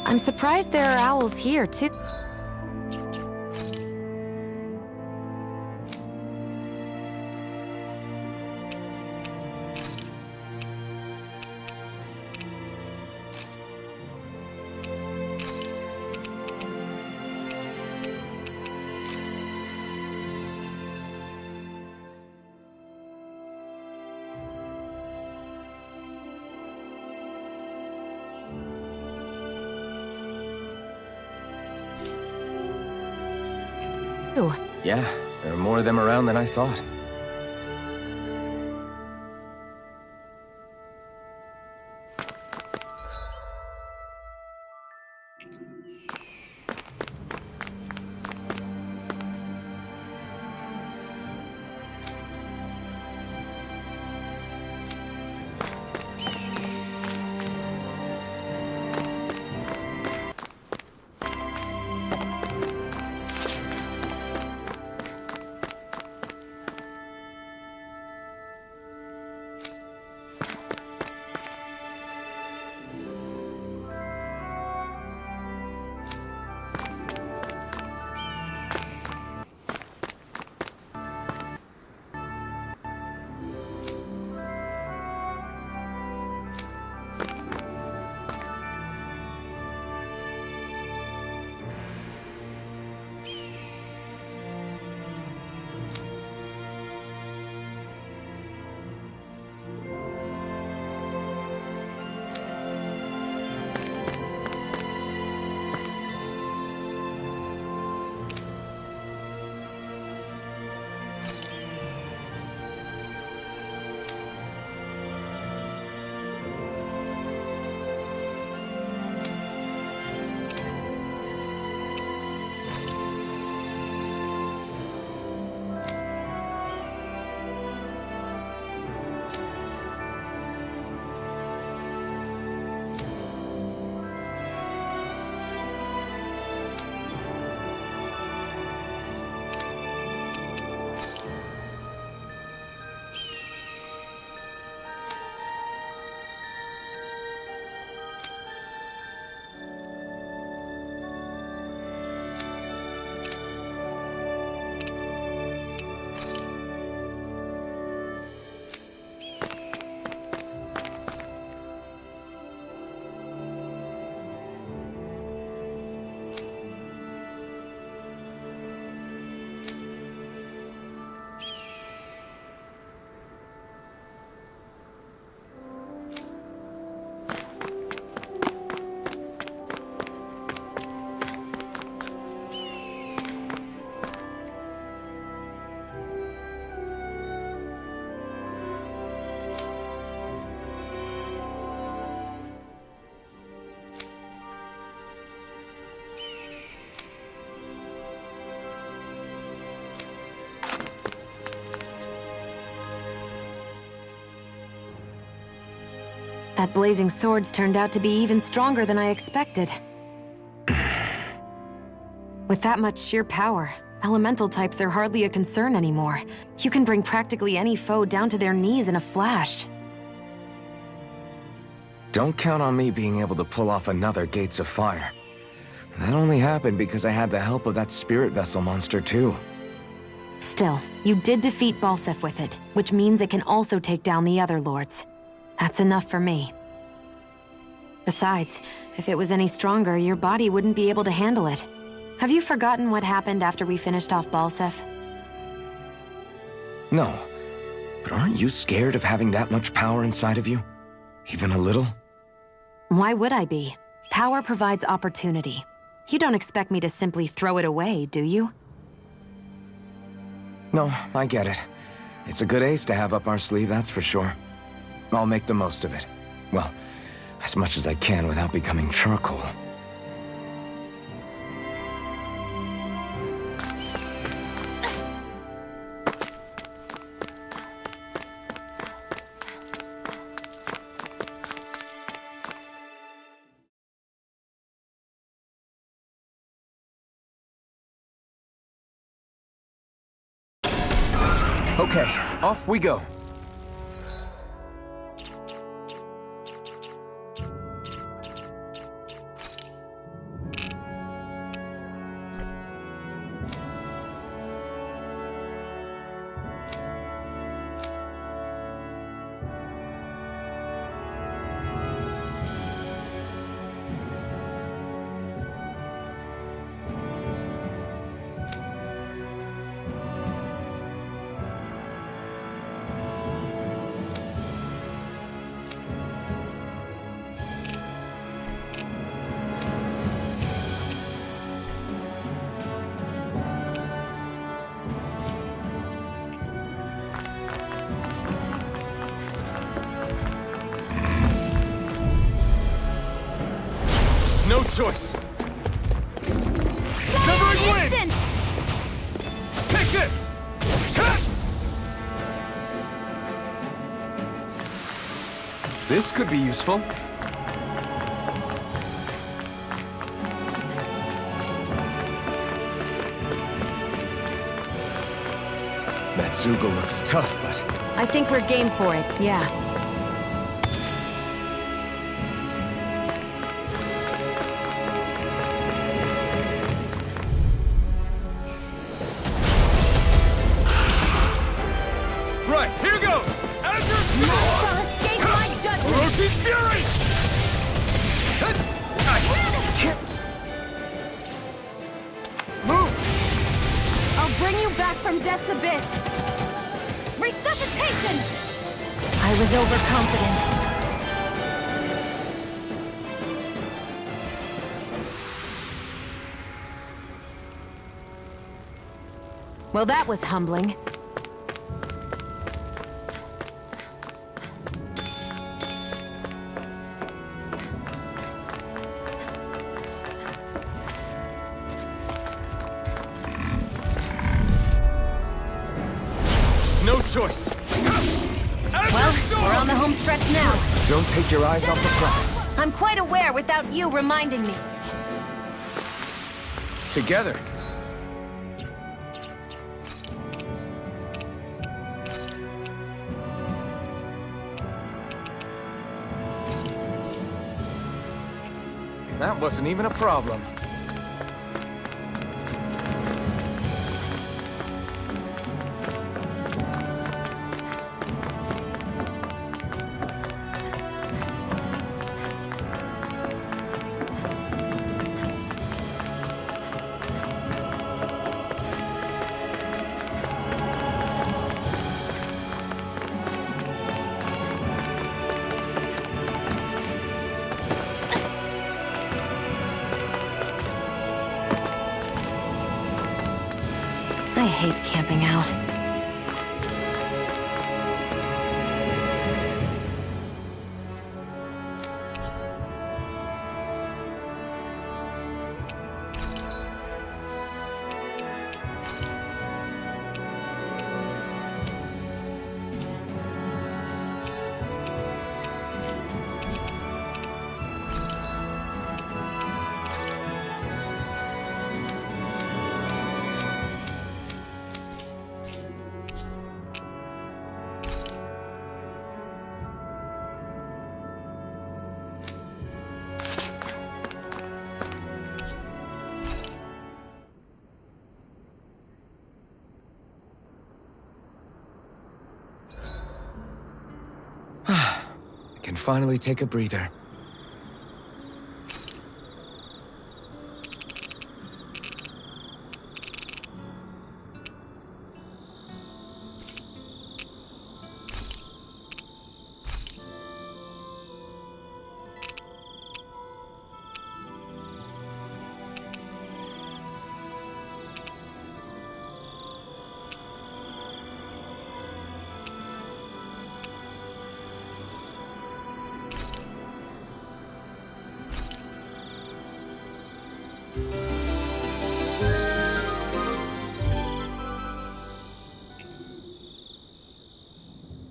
[SPEAKER 1] I'm surprised there are owls here, too.
[SPEAKER 2] Yeah, there are more of them around than I thought.
[SPEAKER 1] That blazing sword's turned out to be even stronger than I expected. With that much sheer power, elemental types are hardly a concern anymore. You can bring practically any foe down to their knees in a flash.
[SPEAKER 2] Don't count on me being able to pull off another Gates of Fire. That only happened because I had the help of that spirit vessel monster too.
[SPEAKER 1] Still, you did defeat Balsef with it, which means it can also take down the other lords. That's enough for me. Besides, if it was any stronger, your body wouldn't be able to handle it. Have you forgotten what happened after we finished off Balsef?
[SPEAKER 2] No, but aren't you scared of having that much power inside of you? Even a little?
[SPEAKER 1] Why would I be? Power provides opportunity. You don't expect me to simply throw it away, do you?
[SPEAKER 2] No, I get it. It's a good ace to have up our sleeve, that's for sure. I'll make the most of it. Well, as much as I can without becoming charcoal. Okay, off we go.
[SPEAKER 3] No choice. Severing wind! Take this! This could be useful.
[SPEAKER 2] That Zoogle looks tough, but...
[SPEAKER 1] I think we're game for it, yeah.
[SPEAKER 3] Right, here goes! As your sword!
[SPEAKER 8] Escape my judgment!
[SPEAKER 3] Orochi's fury! Move!
[SPEAKER 8] I'll bring you back from death's abyss! Resuscitation!
[SPEAKER 1] I was overconfident. Well, that was humbling.
[SPEAKER 3] No choice.
[SPEAKER 1] Well, we're on the home stretch now.
[SPEAKER 2] Don't take your eyes off the prize.
[SPEAKER 1] I'm quite aware without you reminding me.
[SPEAKER 2] Together. That wasn't even a problem.
[SPEAKER 1] I hate camping out.
[SPEAKER 2] finally take a breather.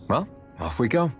[SPEAKER 2] Well, off we go.